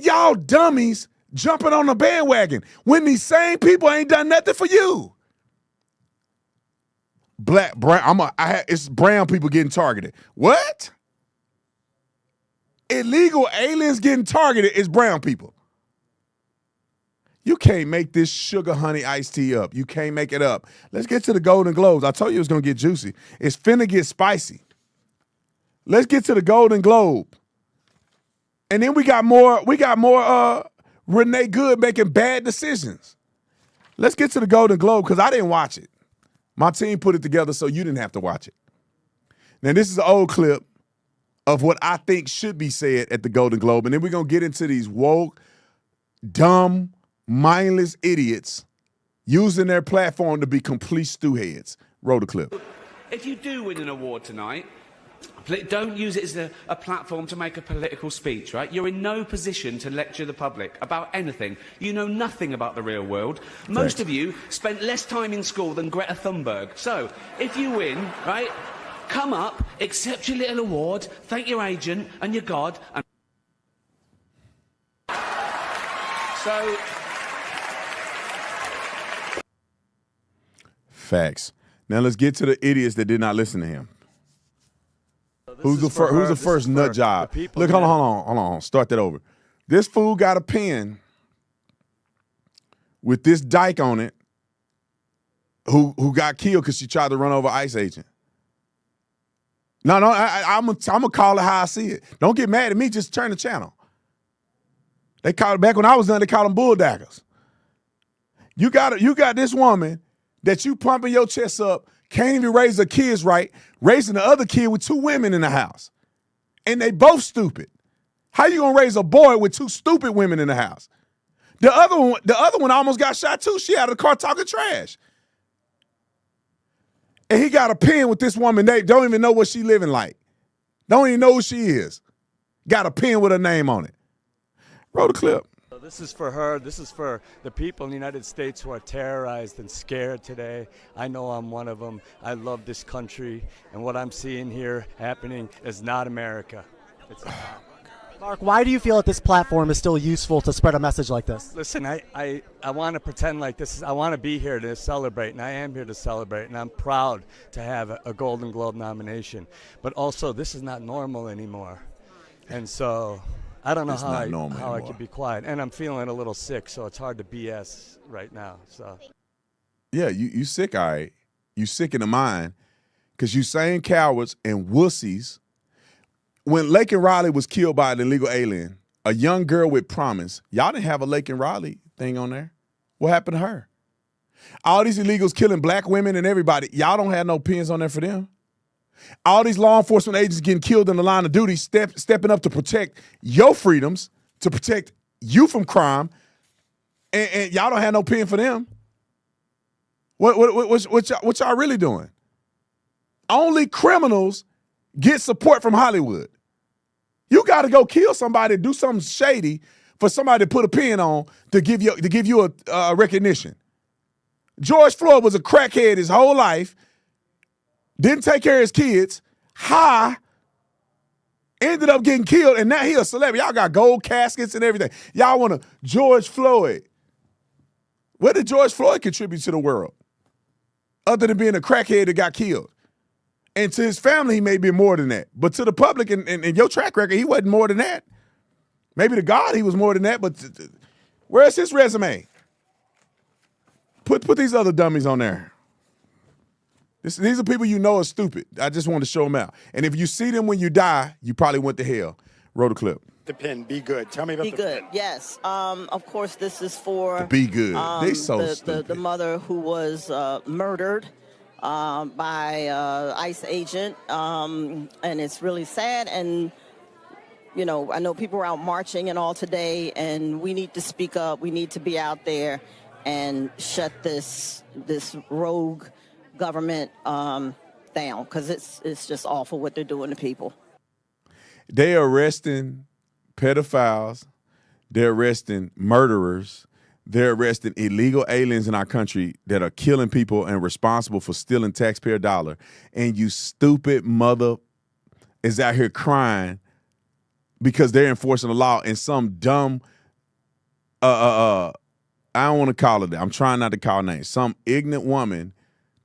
y'all dummies jumping on the bandwagon when these same people ain't done nothing for you. It's brown people getting targeted. What? Illegal aliens getting targeted is brown people. You can't make this sugar honey iced tea up. You can't make it up. Let's get to the Golden Globes. I told you it was going to get juicy. It's finna get spicy. Let's get to the Golden Globe. And then we got more Renee Good making bad decisions. Let's get to the Golden Globe because I didn't watch it. My team put it together so you didn't have to watch it. Now, this is an old clip of what I think should be said at the Golden Globe. And then we're going to get into these woke, dumb, mindless idiots using their platform to be complete stewheads. Roll the clip. If you do win an award tonight, don't use it as a platform to make a political speech, right? You're in no position to lecture the public about anything. You know nothing about the real world. Most of you spent less time in school than Greta Thunberg. So, if you win, right, come up, accept your little award, thank your agent and your God, and so... Facts. Now let's get to the idiots that did not listen to him. Who's the first nut job? Look, hold on. Start that over. This fool got a pen with this dyke on it who got killed because she tried to run over ICE agent. No, I'm gonna call it how I see it. Don't get mad at me, just turn the channel. They called it, back when I was done, they called them bulldaggers. You got this woman that you pumping your chest up, can't even raise her kids right, raising the other kid with two women in the house. And they both stupid. How you gonna raise a boy with two stupid women in the house? The other one almost got shot too. She out of the car talking trash. And he got a pen with this woman. They don't even know what she living like. Don't even know who she is. Got a pen with her name on it. Roll the clip. This is for her. This is for the people in the United States who are terrorized and scared today. I know I'm one of them. I love this country, and what I'm seeing here happening is not America. It's not. Mark, why do you feel that this platform is still useful to spread a message like this? Listen, I want to pretend like this is, I want to be here to celebrate, and I am here to celebrate, and I'm proud to have a Golden Globe nomination. But also, this is not normal anymore. And so I don't know how I could be quiet. And I'm feeling a little sick, so it's hard to BS right now. So yeah, you sick, all right. You sick in the mind because you saying cowards and wussies. When Laken Riley was killed by an illegal alien, a young girl with promise, y'all didn't have a Laken Riley thing on there. What happened to her? All these illegals killing black women and everybody, y'all don't have no pins on there for them. All these law enforcement agents getting killed in the line of duty, stepping up to protect your freedoms, to protect you from crime, and y'all don't have no pin for them. What y'all really doing? Only criminals get support from Hollywood. You got to go kill somebody, do something shady for somebody to put a pin on to give you a recognition. George Floyd was a crackhead his whole life, didn't take care of his kids, high, ended up getting killed, and now he a celebrity. Y'all got gold caskets and everything. Y'all want to George Floyd. What did George Floyd contribute to the world? Other than being a crackhead that got killed. And to his family, he may be more than that. But to the public and your track record, he wasn't more than that. Maybe to God, he was more than that, but where's his resume? Put these other dummies on there. These are people you know are stupid. I just want to show them out. And if you see them when you die, you probably went to hell. Roll the clip. The pin, Be Good. Tell me about Be Good, yes. Of course, this is for Be Good. They so stupid. The mother who was murdered by ICE agent, and it's really sad. And you know, I know people are out marching and all today, and we need to speak up. We need to be out there and shut this rogue government down, because it's just awful what they're doing to people. They are arresting pedophiles. They're arresting murderers. They're arresting illegal aliens in our country that are killing people and responsible for stealing taxpayer dollar. And you stupid mother is out here crying because they're enforcing the law, and some dumb, I don't want to call it that. I'm trying not to call names. Some ignorant woman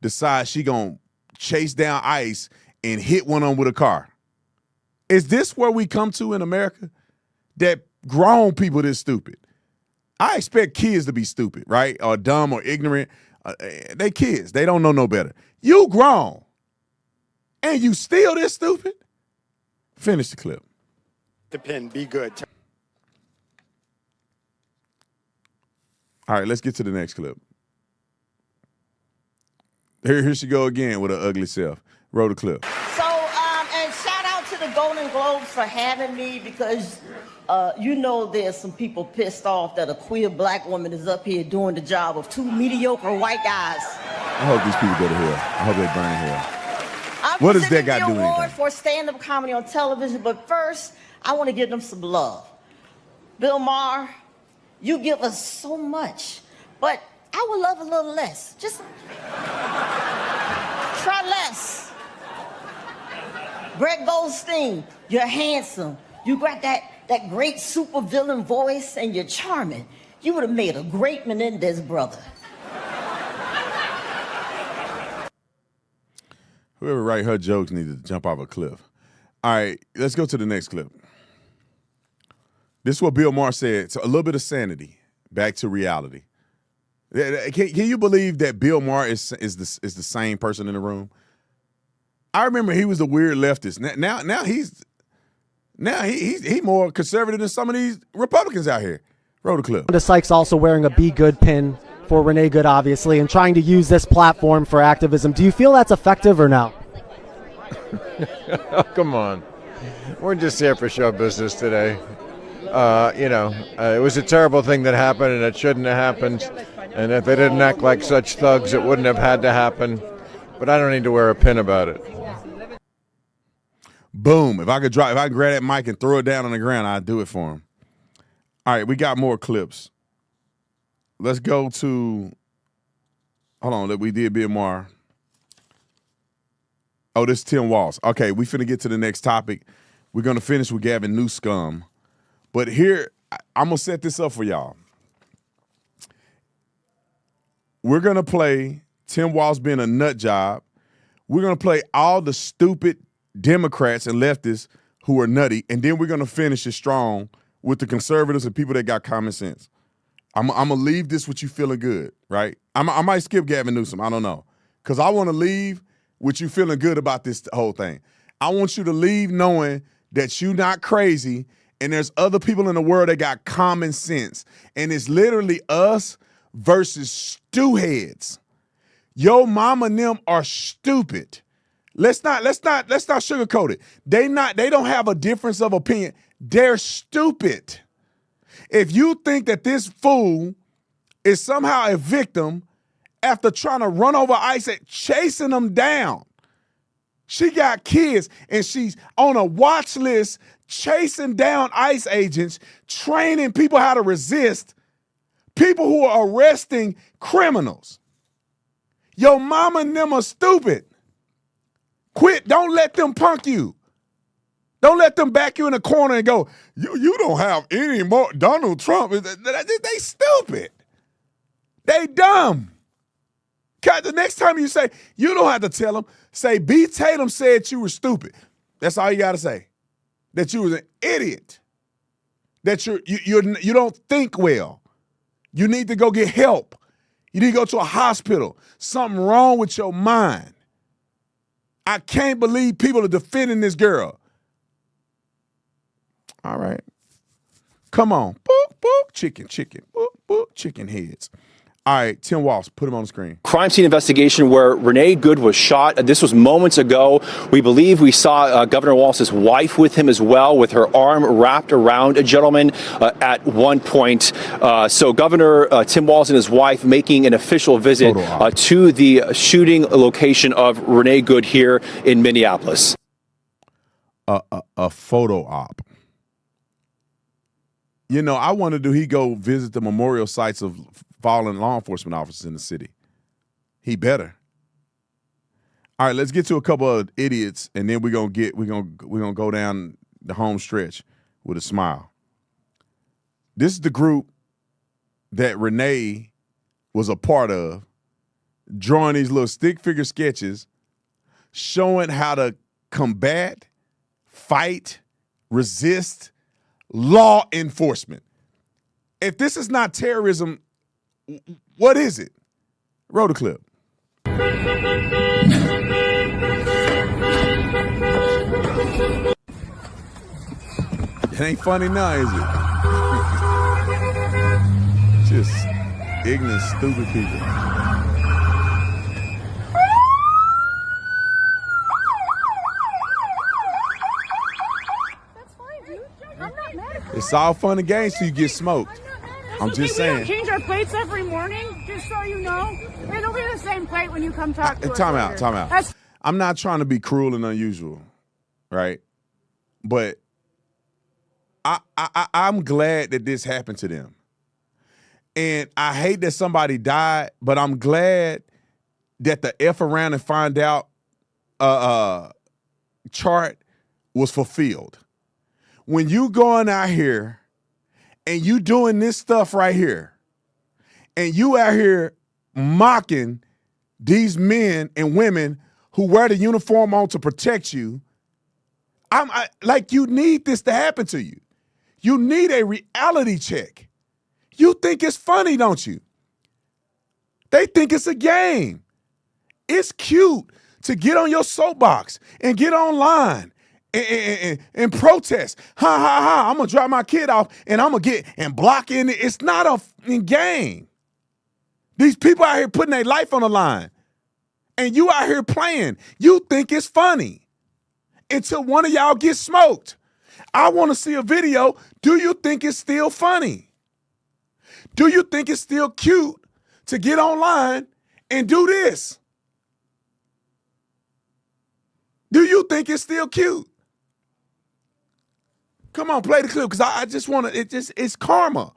decides she gonna chase down ICE and hit one of them with a car. Is this where we come to in America? That grown people this stupid. I expect kids to be stupid, right? Or dumb or ignorant. They kids. They don't know no better. You grown. And you still this stupid? Finish the clip. The pin, Be Good. All right, let's get to the next clip. Here she go again with her ugly self. Roll the clip. So, and shout out to the Golden Globes for having me, because you know there's some people pissed off that a queer black woman is up here doing the job of two mediocre white guys. I hope these people go to hell. I hope they burn in hell. What does that got to do with anything? Award for stand-up comedy on television, but first, I want to give them some love. Bill Maher, you give us so much, but I would love a little less. Just try less. Greg Goldstein, you're handsome. You got that great supervillain voice, and you're charming. You would have made a great Menendez brother. Whoever write her jokes needed to jump off a cliff. All right, let's go to the next clip. This is what Bill Maher said. So a little bit of sanity, back to reality. Can you believe that Bill Maher is the same person in the room? I remember he was a weird leftist. Now he's more conservative than some of these Republicans out here. Roll the clip. Sykes also wearing a Be Good pin for Renee Good, obviously, and trying to use this platform for activism. Do you feel that's effective or no? Oh, come on. We're just here for show business today. It was a terrible thing that happened, and it shouldn't have happened. And if they didn't act like such thugs, it wouldn't have had to happen. But I don't need to wear a pin about it. Boom. If I could grab that mic and throw it down on the ground, I'd do it for him. All right, we got more clips. Let's go to, hold on, we did Bill Maher. Oh, this is Tim Walz. Okay, we finna get to the next topic. We're gonna finish with Gavin Newsom. But here, I'm gonna set this up for y'all. We're gonna play Tim Walz being a nut job. We're gonna play all the stupid Democrats and leftists who are nutty, and then we're gonna finish it strong with the conservatives and people that got common sense. I'm gonna leave this with you feeling good, right? I might skip Gavin Newsom, I don't know. Because I wanna leave with you feeling good about this whole thing. I want you to leave knowing that you're not crazy, and there's other people in the world that got common sense. And it's literally us versus stew heads. Your mama and them are stupid. Let's not sugarcoat it. They don't have a difference of opinion. They're stupid. If you think that this fool is somehow a victim after trying to run over ICE, chasing them down. She got kids and she's on a watch list chasing down ICE agents, training people how to resist, people who are arresting criminals. Your mama and them are stupid. Quit. Don't let them punk you. Don't let them back you in a corner and go, you don't have any more Donald Trump. They stupid. They dumb. The next time you say, you don't have to tell them. Say, B. Tatum said you were stupid. That's all you got to say. That you was an idiot. That you don't think well. You need to go get help. You need to go to a hospital. Something wrong with your mind. I can't believe people are defending this girl. All right. Come on. Boop, boop, chicken. Boop, boop, chicken heads. All right, Tim Walsh, put him on the screen. Crime scene investigation where Renee Good was shot. This was moments ago. We believe we saw Governor Walsh's wife with him as well, with her arm wrapped around a gentleman at one point. So Governor Tim Walsh and his wife making an official visit to the shooting location of Renee Good here in Minneapolis. A photo op. You know, I wonder, do he go visit the memorial sites of fallen law enforcement officers in the city? He better. All right, let's get to a couple of idiots, and then we're gonna go down the home stretch with a smile. This is the group that Renee was a part of, drawing these little stick figure sketches, showing how to combat, fight, resist law enforcement. If this is not terrorism, what is it? Roll the clip. It ain't funny now, is it? Just ignorant, stupid people. It's all fun and games till you get smoked. I'm just saying. We don't change our plates every morning, just so you know. It'll be the same plate when you come talk to us. Time out. I'm not trying to be cruel and unusual, right? But I'm glad that this happened to them. And I hate that somebody died, but I'm glad that the F around and find out chart was fulfilled. When you going out here and you doing this stuff right here, and you out here mocking these men and women who wear the uniform on to protect you, you need this to happen to you. You need a reality check. You think it's funny, don't you? They think it's a game. It's cute to get on your soapbox and get online and protest. I'm going to drop my kid off and I'm going to get and block in it. It's not a game. These people out here putting their life on the line. And you out here playing. You think it's funny until one of y'all gets smoked. I want to see a video. Do you think it's still funny? Do you think it's still cute to get online and do this? Do you think it's still cute? Come on, play the clip, because I just want to, it's karma.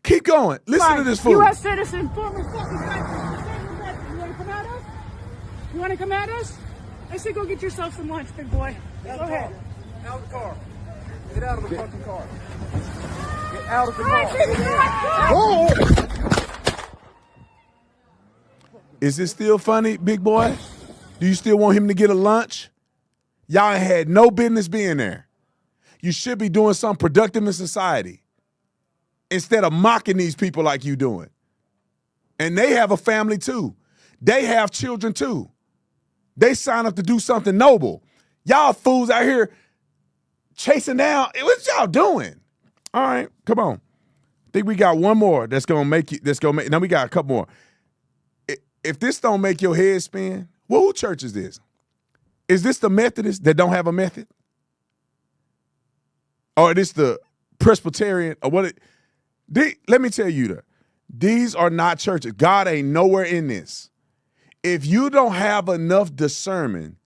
Keep going. Listen to this fool. U.S. citizen, former fucking veteran. You want to come at us? You want to come at us? I say go get yourself some lunch, big boy. Go ahead. Out of the car. Get out of the fucking car. Get out of the car. Is it still funny, big boy? Do you still want him to get a lunch? Y'all had no business being there. You should be doing something productive in society instead of mocking these people like you doing. And they have a family too. They have children too. They sign up to do something noble. Y'all fools out here chasing down. What y'all doing? All right, come on. I think we got one more that's gonna make you. Now we got a couple more. If this don't make your head spin, well, who church is this? Is this the Methodist that don't have a method? Or is this the Presbyterian? Or what? Let me tell you, these are not churches. God ain't nowhere in this. If you don't have enough discernment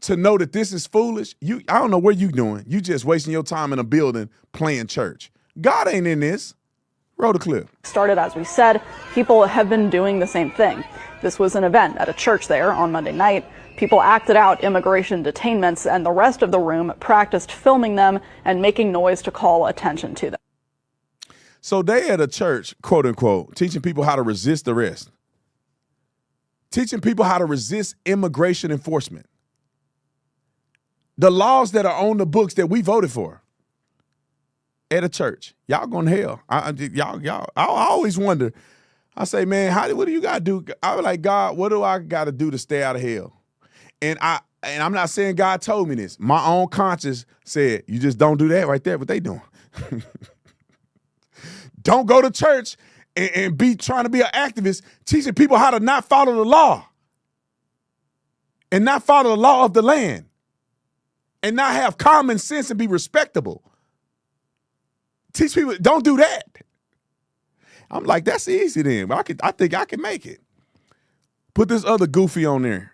to know that this is foolish, I don't know what you doing. You just wasting your time in a building playing church. God ain't in this. Roll the clip. Started, as we said, people have been doing the same thing. This was an event at a church there on Monday night. People acted out immigration detainments, and the rest of the room practiced filming them and making noise to call attention to them. So they at a church, quote unquote, teaching people how to resist arrest, teaching people how to resist immigration enforcement. The laws that are on the books that we voted for at a church. Y'all going to hell. I always wonder. I say, man, what do you got to do? I was like, God, what do I got to do to stay out of hell? And I'm not saying God told me this. My own conscience said, you just don't do that right there, what they doing. Don't go to church and be trying to be an activist, teaching people how to not follow the law and not follow the law of the land and not have common sense and be respectable. Teach people, don't do that. I'm like, that's easy then. But I think I can make it. Put this other goofy on there.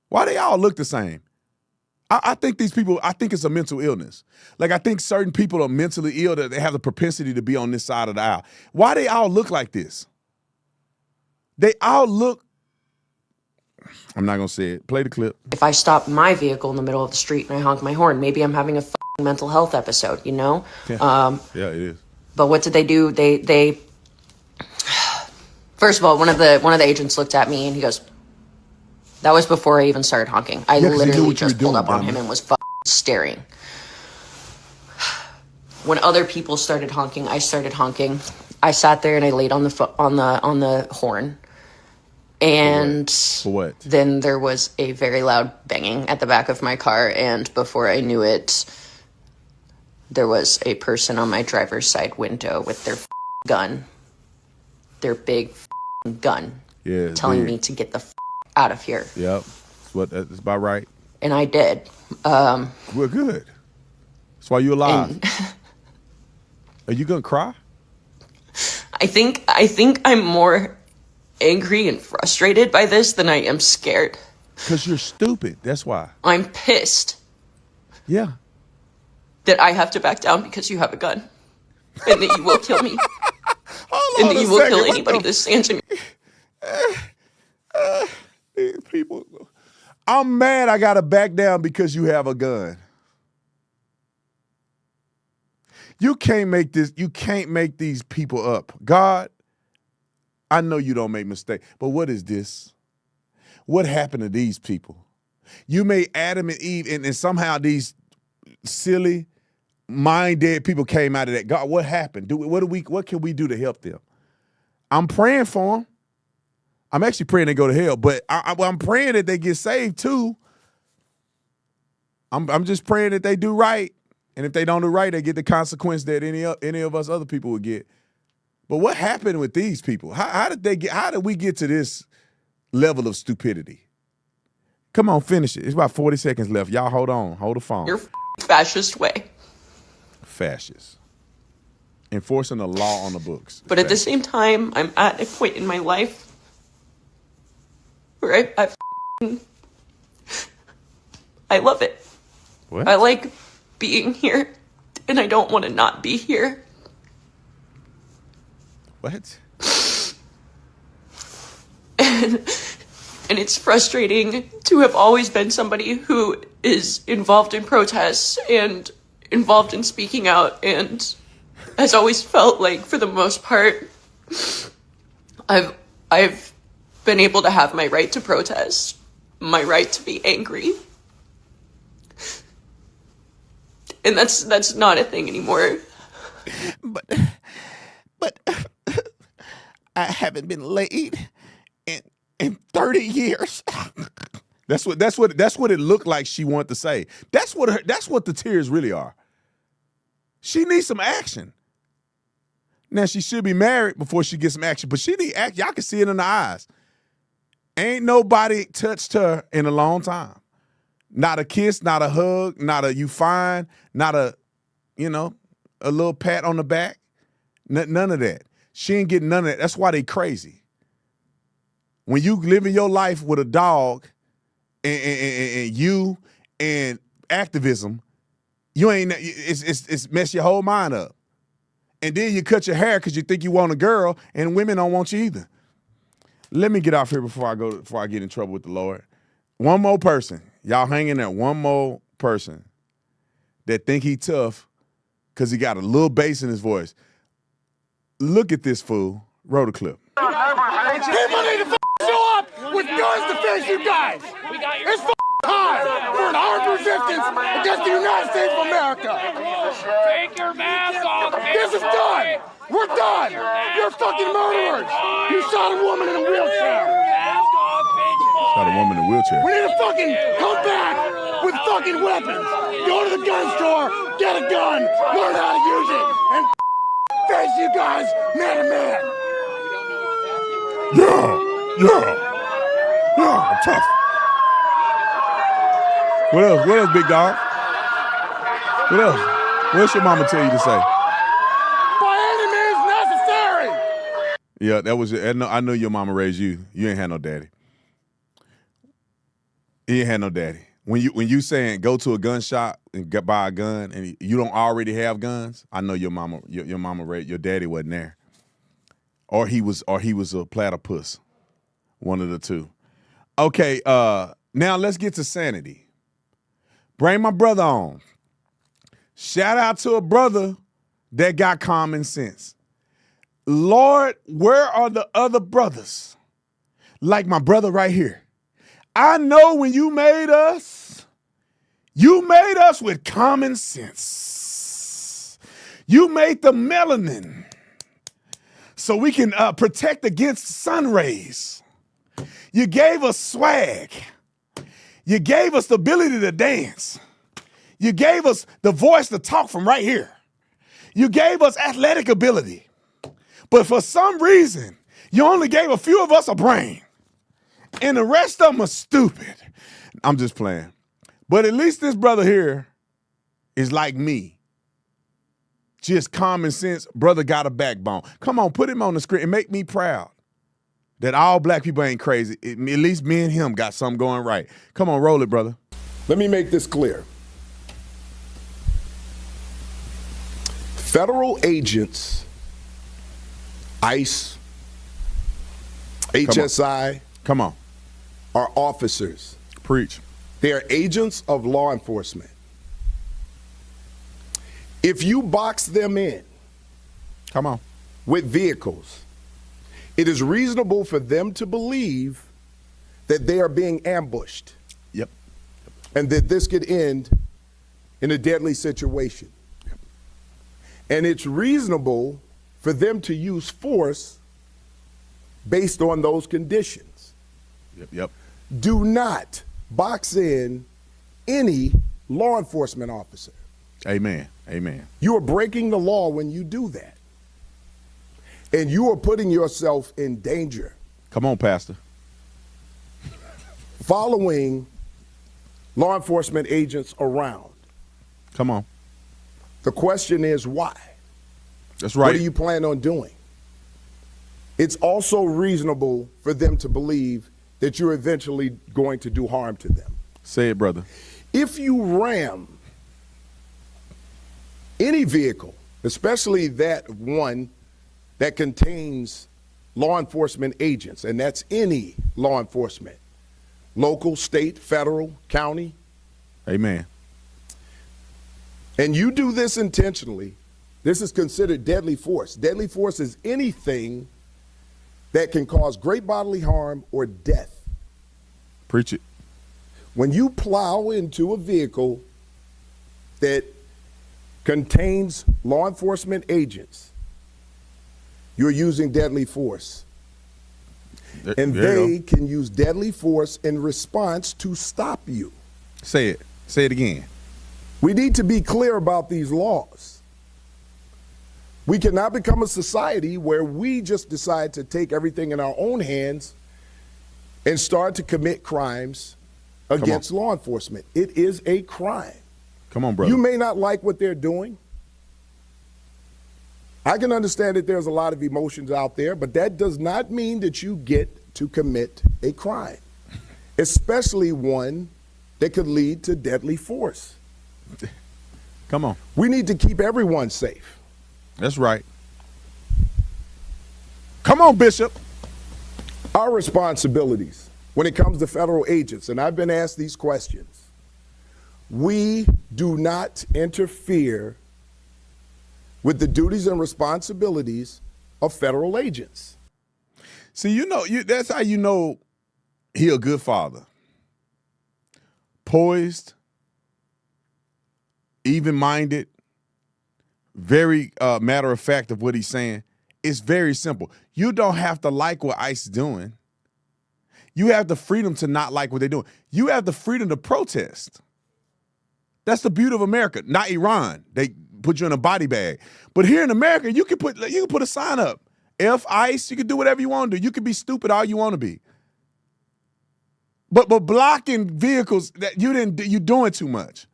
Why they all look the same? I think these people, I think it's a mental illness. Like, I think certain people are mentally ill that they have the propensity to be on this side of the aisle. Why they all look like this? They all look, I'm not going to say it. Play the clip. If I stop my vehicle in the middle of the street and I honk my horn, maybe I'm having a mental health episode, you know? Yeah, yeah, it is. But what did they do? They first of all, one of the agents looked at me and he goes, that was before I even started honking. I literally just pulled up on him and was staring. When other people started honking, I started honking. I sat there and I laid on the horn. And For what? Then there was a very loud banging at the back of my car, and before I knew it, there was a person on my driver's side window with their gun, their big gun, telling me to get the out of here. Yep, that's about right. And I did. Well, good. That's why you're alive. Are you gonna cry? I think I'm more angry and frustrated by this than I am scared. Because you're stupid. That's why. I'm pissed. Yeah. That I have to back down because you have a gun. And that you will kill me. And that you will kill anybody that stands to me. These people. I'm mad I gotta back down because you have a gun. You can't make this, you can't make these people up. God, I know you don't make mistakes, but what is this? What happened to these people? You made Adam and Eve, and somehow these silly, mind-dead people came out of that. God, what happened? What can we do to help them? I'm praying for them. I'm actually praying they go to hell, but I'm praying that they get saved too. I'm just praying that they do right, and if they don't do right, they get the consequence that any of us other people would get. But what happened with these people? How did we get to this level of stupidity? Come on, finish it. It's about 40 seconds left. Y'all hold on. Hold the phone. Your fascist way. Fascist. Enforcing the law on the books. But at the same time, I'm at a point in my life where I love it. What? I like being here, and I don't want to not be here. What? And it's frustrating to have always been somebody who is involved in protests and involved in speaking out, and has always felt like, for the most part, I've been able to have my right to protest, my right to be angry. And that's not a thing anymore. But I haven't been laid in 30 years. That's what it looked like she wanted to say. That's what the tears really are. She needs some action. Now, she should be married before she gets some action, but she need action. Y'all can see it in the eyes. Ain't nobody touched her in a long time. Not a kiss, not a hug, not a you fine, not a little pat on the back. None of that. She ain't getting none of that. That's why they crazy. When you living your life with a dog and you and activism, it's mess your whole mind up. And then you cut your hair because you think you want a girl, and women don't want you either. Let me get off here before I get in trouble with the Lord. One more person. Y'all hang in there. One more person that think he tough because he got a little bass in his voice. Look at this fool. Roll the clip. People need to show up with guns to face you guys. It's time for an armed resistance against the United States of America. Take your mask off. This is done. We're done. You're fucking murderers. You shot a woman in a wheelchair. Shot a woman in a wheelchair. We need to fucking come back with fucking weapons. Go to the gun store, get a gun, learn how to use it, and face you guys man to man. Yeah, I'm tough. What else? What else, big dog? What else? What's your mama tell you to say? By any means necessary. Yeah, that was. I know your mama raised you. You ain't had no daddy. You ain't had no daddy. When you saying go to a gun shop and buy a gun and you don't already have guns, I know your mama raised your daddy wasn't there, or he was a platypus, one of the two. Okay, now let's get to sanity. Bring my brother on. Shout out to a brother that got common sense. Lord, where are the other brothers? Like my brother right here. I know when you made us with common sense. You made the melanin so we can protect against sun rays. You gave us swag. You gave us the ability to dance. You gave us the voice to talk from right here. You gave us athletic ability. But for some reason, you only gave a few of us a brain. And the rest of them are stupid. I'm just playing. But at least this brother here is like me. Just common sense. Brother got a backbone. Come on, put him on the screen and make me proud that all black people ain't crazy. At least me and him got something going right. Come on, roll it, brother. Let me make this clear. Federal agents, ICE, HSI, come on, are officers. Preach. They are agents of law enforcement. If you box them in, come on, with vehicles, it is reasonable for them to believe that they are being ambushed. Yep. And that this could end in a deadly situation. Yep. And it's reasonable for them to use force based on those conditions. Yep. Do not box in any law enforcement officer. Amen. You are breaking the law when you do that. And you are putting yourself in danger. Come on, Pastor. Following law enforcement agents around. Come on. The question is why? That's right. What do you plan on doing? It's also reasonable for them to believe that you're eventually going to do harm to them. Say it, brother. If you ram any vehicle, especially that one that contains law enforcement agents, and that's any law enforcement, local, state, federal, county. Amen. And you do this intentionally, this is considered deadly force. Deadly force is anything that can cause great bodily harm or death. Preach it. When you plow into a vehicle that contains law enforcement agents, you're using deadly force. And they can use deadly force in response to stop you. Say it. Say it again. We need to be clear about these laws. We cannot become a society where we just decide to take everything in our own hands and start to commit crimes against law enforcement. It is a crime. Come on, brother. You may not like what they're doing. I can understand that there's a lot of emotions out there, but that does not mean that you get to commit a crime, especially one that could lead to deadly force. Come on. We need to keep everyone safe. That's right. Come on, Bishop. Our responsibilities when it comes to federal agents, and I've been asked these questions, we do not interfere with the duties and responsibilities of federal agents. See, that's how you know he a good father. Poised, even-minded, very matter of fact of what he's saying. It's very simple. You don't have to like what ICE is doing. You have the freedom to not like what they're doing. You have the freedom to protest. That's the beauty of America, not Iran. They put you in a body bag. But here in America, you can put a sign up. F ICE, you can do whatever you want to do. You can be stupid all you want to be. But blocking vehicles that you're doing too much.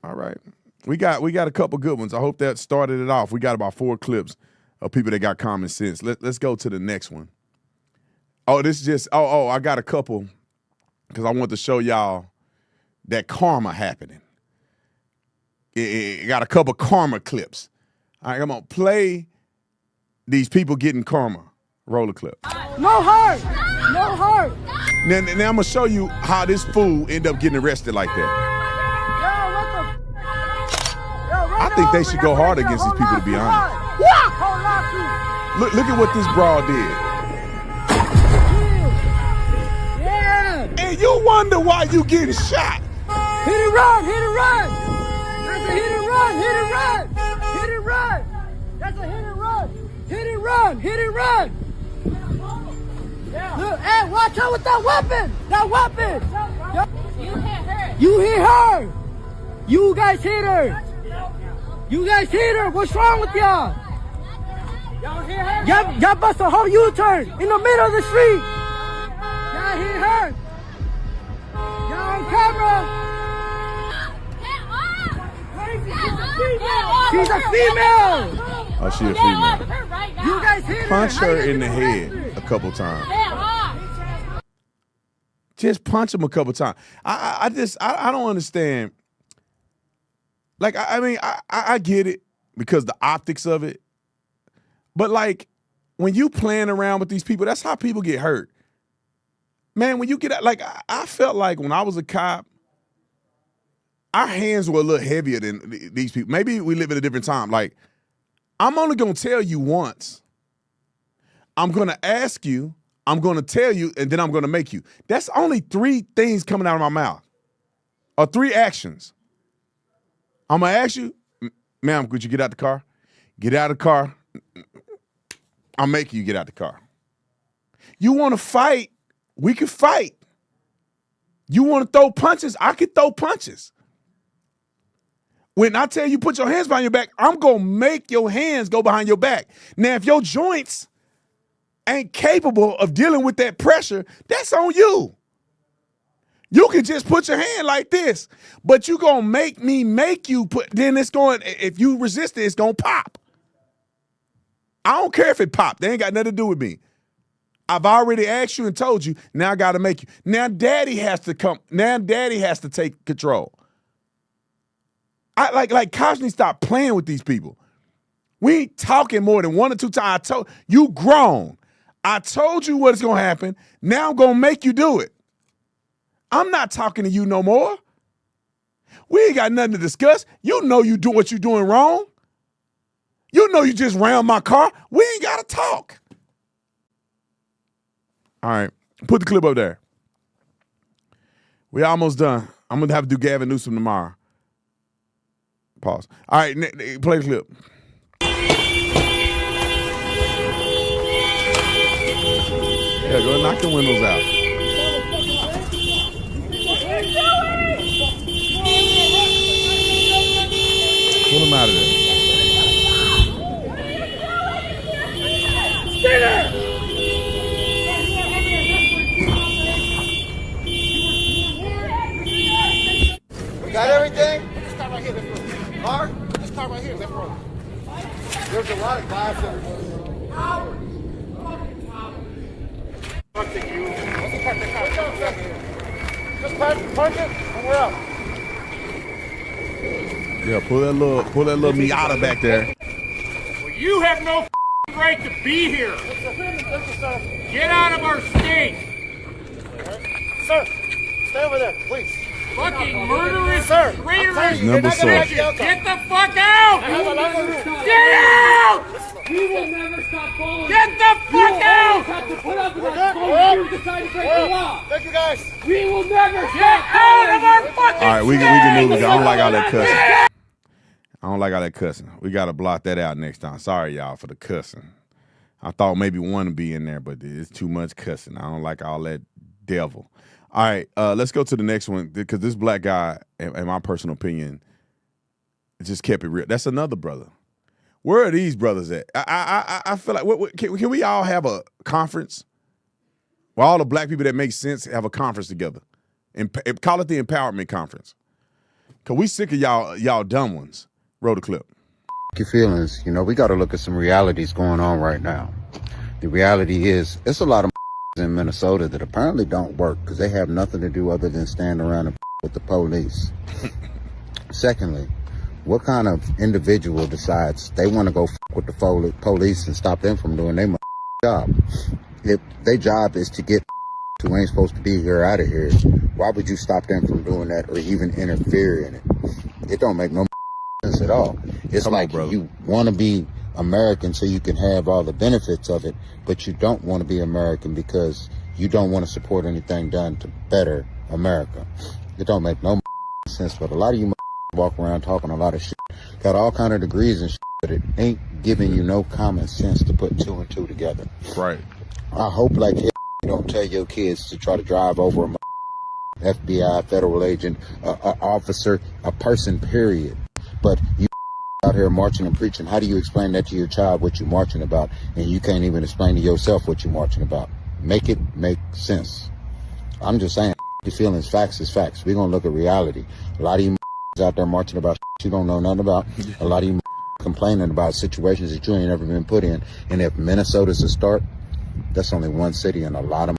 All right. We got a couple good ones. I hope that started it off. We got about 4 clips of people that got common sense. Let's go to the next one. Oh, this is just I got a couple because I want to show y'all that karma happening. It got a couple karma clips. All right, I'm gonna play these people getting karma. Roll the clip. No hurt! No hurt! Now I'm gonna show you how this fool ended up getting arrested like that. I think they should go hard against these people, to be honest. Look at what this broad did. Yeah! And you wonder why you getting shot. Hit and run! Hit and run! That's a hit and run! Hit and run! Hit and run! That's a hit and run! Hit and run! Hit and run! Look, hey, watch out with that weapon! That weapon! You hit her! You hit her! You guys hit her! You guys hit her! What's wrong with y'all? Y'all hit her? Y'all bust a whole U-turn in the middle of the street! Y'all hit her! Y'all on camera! She's a female! Oh, she a female. You guys hit her! Punch her in the head a couple times. Just punch him a couple times. I don't understand. Like, I get it because the optics of it. But, like, when you playing around with these people, that's how people get hurt. Man, when you get out, like, I felt like when I was a cop, our hands were a little heavier than these people. Maybe we live at a different time. Like, I'm only going to tell you once. I'm going to ask you. I'm going to tell you, and then I'm going to make you. That's only 3 things coming out of my mouth, or 3 actions. I'm going to ask you, ma'am, could you get out the car? Get out of the car. I'll make you get out the car. You want to fight? We can fight. You want to throw punches? I can throw punches. When I tell you put your hands behind your back, I'm going to make your hands go behind your back. Now, if your joints ain't capable of dealing with that pressure, that's on you. You can just put your hand like this, but you gonna make me make you put, then it's going, if you resist it, it's gonna pop. I don't care if it popped. They ain't got nothing to do with me. I've already asked you and told you, now I gotta make you. Now daddy has to come, now daddy has to take control. Like cops need to stop playing with these people. We ain't talking more than 1 or 2 times. I told you grown. I told you what's gonna happen. Now I'm gonna make you do it. I'm not talking to you no more. We ain't got nothing to discuss. You know you do what you're doing wrong. You know you just ran my car. We ain't got to talk. All right, put the clip up there. We almost done. I'm going to have to do Gavin Newsom tomorrow. Pause. All right, play the clip. Yeah, go knock the windows out. Put him out of there. Stay there! We got everything? Put this car right here, let's roll. Car? Put this car right here, let's roll. There's a lot of glass everywhere. Howard! Fuck you. Let's park the car. Just park it, and we're out. Yeah, pull that little Miata back there. Well, you have no right to be here. Get out of our state. Sir, stay over there, please. fucking murderous Sir, traitors. Number source. Get the fuck out! Get out! We will never stop following. Get the fuck out! Have to put up with that phone. You decide to break the law. Thank you, guys. We will never Get out of our fucking All right, we can move it. I don't like all that cussing. I don't like all that cussing. We got to block that out next time. Sorry, y'all, for the cussing. I thought maybe one would be in there, but it's too much cussing. I don't like all that devil. All right, let's go to the next one because this black guy, in my personal opinion, just kept it real. That's another brother. Where are these brothers at? I feel like can we all have a conference where all the black people that make sense have a conference together and call it the empowerment conference? Cause we sick of y'all dumb ones. Roll the clip. Your feelings, we got to look at some realities going on right now. The reality is, it's a lot of in Minnesota that apparently don't work because they have nothing to do other than stand around and with the police. Secondly, what kind of individual decides they want to go with the police and stop them from doing their job? If their job is to get who ain't supposed to be here out of here, why would you stop them from doing that or even interfere in it? It don't make no sense at all. It's like you want to be American so you can have all the benefits of it, but you don't want to be American because you don't want to support anything done to better America. It don't make no sense, but a lot of you walk around talking a lot of shit, got all kind of degrees and shit, but it ain't giving you no common sense to put two and two together. Right. I hope like you don't tell your kids to try to drive over a FBI, federal agent, a officer, a person, period. But you out here marching and preaching. How do you explain that to your child, what you're marching about, and you can't even explain to yourself what you're marching about? Make it make sense. I'm just saying, your feelings, facts is facts. We're going to look at reality. A lot of you out there marching about you don't know nothing about. A lot of you complaining about situations that you ain't ever been put in. And if Minnesota's a start, that's only one city in a lot of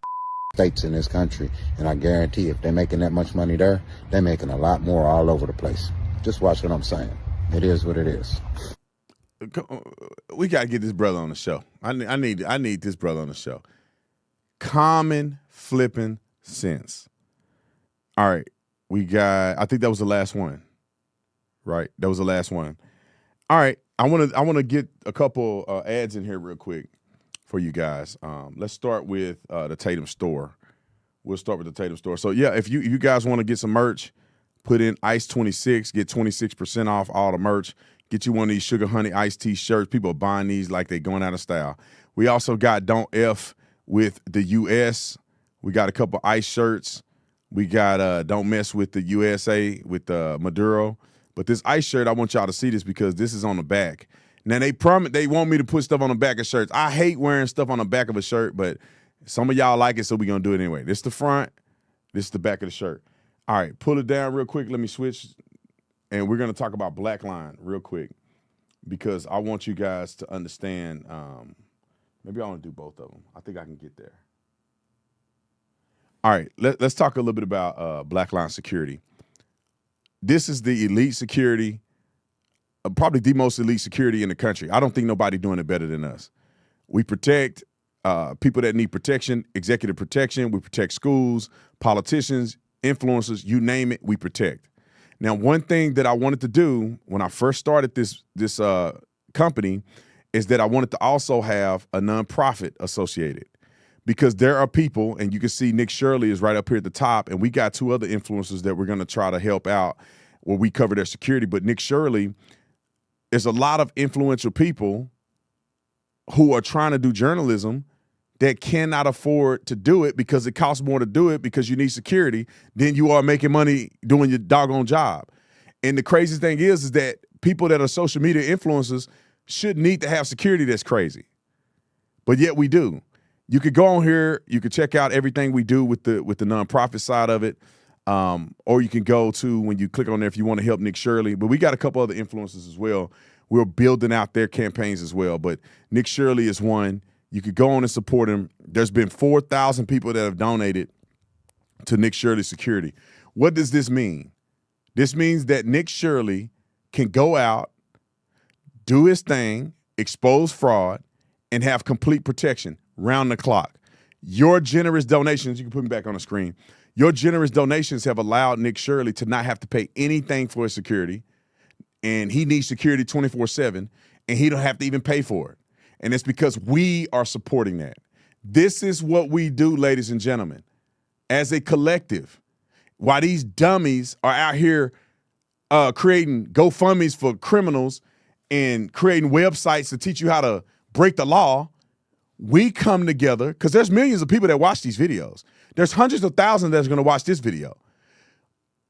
states in this country. And I guarantee if they're making that much money there, they're making a lot more all over the place. Just watch what I'm saying. It is what it is. We got to get this brother on the show. I need this brother on the show. Common flipping sense. All right. I think that was the last one. Right? That was the last one. All right. I want to get a couple ads in here real quick for you guys. Let's start with the Tatum store. We'll start with the Tatum store. So yeah, if you guys want to get some merch, put in ICE26, get 26% off all the merch. Get you one of these Sugar Honey iced tea shirts. People are buying these like they're going out of style. We also got Don't F with the US. We got a couple ICE shirts. We got Don't Mess with the USA with Maduro. But this ICE shirt, I want y'all to see this because this is on the back. Now, they want me to put stuff on the back of shirts. I hate wearing stuff on the back of a shirt, but some of y'all like it, so we're going to do it anyway. This is the front. This is the back of the shirt. All right, pull it down real quick. Let me switch. And we're going to talk about Black Line real quick because I want you guys to understand. Maybe I want to do both of them. I think I can get there. All right, let's talk a little bit about Black Line Security. This is the elite security, probably the most elite security in the country. I don't think nobody doing it better than us. We protect people that need protection, executive protection. We protect schools, politicians, influencers, you name it, we protect. Now, one thing that I wanted to do when I first started this company is that I wanted to also have a nonprofit associated because there are people, and you can see Nick Shirley is right up here at the top, and we got two other influencers that we're going to try to help out where we cover their security. But Nick Shirley, is a lot of influential people who are trying to do journalism that cannot afford to do it because it costs more to do it because you need security than you are making money doing your doggone job. And the crazy thing is that people that are social media influencers should need to have security that's crazy. But yet we do. You could go on here, you could check out everything we do with the nonprofit side of it. Or you can go to, when you click on there, if you want to help Nick Shirley. But we got a couple other influencers as well. We're building out their campaigns as well. But Nick Shirley is one. You could go on and support him. There's been 4,000 people that have donated to Nick Shirley Security. What does this mean? This means that Nick Shirley can go out, do his thing, expose fraud, and have complete protection round the clock. Your generous donations, you can put me back on the screen. Your generous donations have allowed Nick Shirley to not have to pay anything for his security, and he needs security 24/7, and he don't have to even pay for it. And it's because we are supporting that. This is what we do, ladies and gentlemen, as a collective. While these dummies are out here creating GoFundMes for criminals and creating websites to teach you how to break the law, we come together, because there's millions of people that watch these videos. There's hundreds of thousands that's going to watch this video.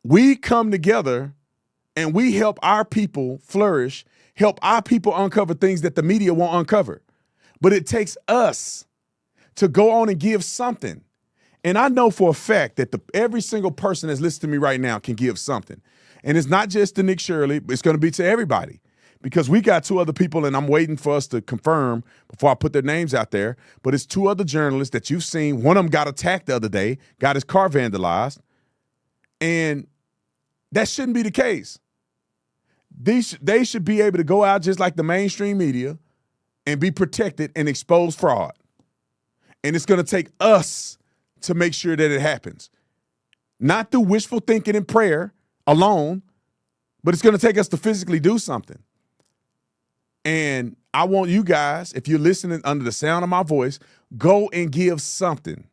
We come together and we help our people flourish, help our people uncover things that the media won't uncover. But it takes us to go on and give something. And I know for a fact that every single person that's listening to me right now can give something. And it's not just to Nick Shirley, it's going to be to everybody. Because we got 2 other people, and I'm waiting for us to confirm before I put their names out there, but it's 2 other journalists that you've seen. One of them got attacked the other day, got his car vandalized, and that shouldn't be the case. They should be able to go out just like the mainstream media and be protected and expose fraud. And it's going to take us to make sure that it happens. Not through wishful thinking and prayer alone, but it's going to take us to physically do something. And I want you guys, if you're listening under the sound of my voice, go and give something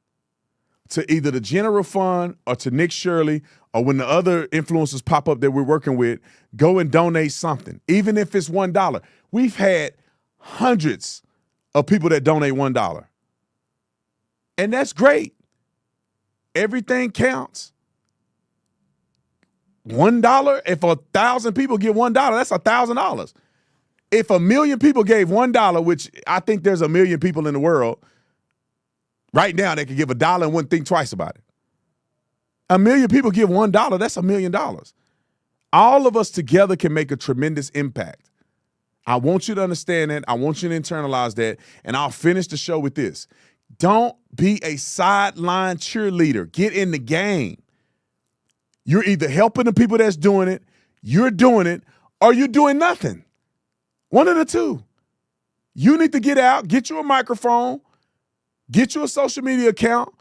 to either the general fund or to Nick Shirley, or when the other influencers pop up that we're working with, go and donate something, even if it's $1. We've had hundreds of people that donate $1. And that's great. Everything counts. $1, if 1,000 people give $1, that's $1,000. If 1 million people gave $1, which I think there's 1 million people in the world right now that could give $1 and wouldn't think twice about it. 1 million people give $1, that's $1 million. All of us together can make a tremendous impact. I want you to understand that. I want you to internalize that. And I'll finish the show with this. Don't be a sideline cheerleader. Get in the game. You're either helping the people that's doing it, you're doing it, or you're doing nothing. One of the two. You need to get out, get you a microphone, get you a social media account,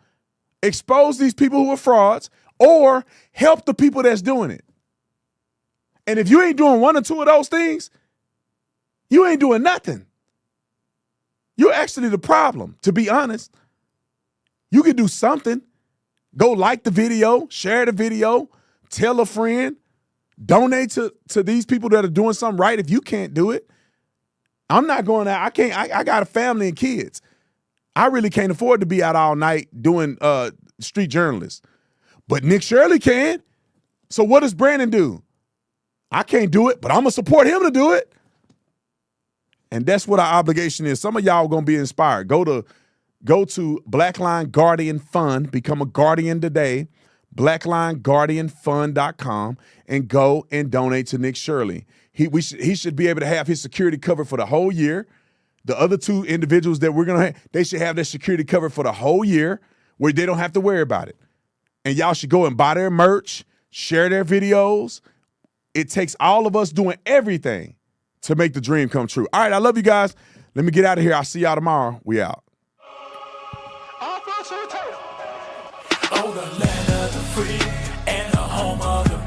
expose these people who are frauds, or help the people that's doing it. And if you ain't doing 1 or 2 of those things, you ain't doing nothing. You're actually the problem, to be honest. You can do something. Go like the video, share the video, tell a friend, donate to these people that are doing something right if you can't do it. I'm not going out. I got a family and kids. I really can't afford to be out all night doing street journalists. But Nick Shirley can. So what does Brandon do? I can't do it, but I'm going to support him to do it. And that's what our obligation is. Some of y'all are going to be inspired. Go to Blackline Guardian Fund. Become a guardian today. BlacklineGuardianFund.com, and go and donate to Nick Shirley. He should be able to have his security covered for the whole year. The other 2 individuals that we're going to have, they should have their security covered for the whole year where they don't have to worry about it. And y'all should go and buy their merch, share their videos. It takes all of us doing everything to make the dream come true. All right, I love you guys. Let me get out of here. I'll see y'all tomorrow. We out. Oh, the land of the free and the home of the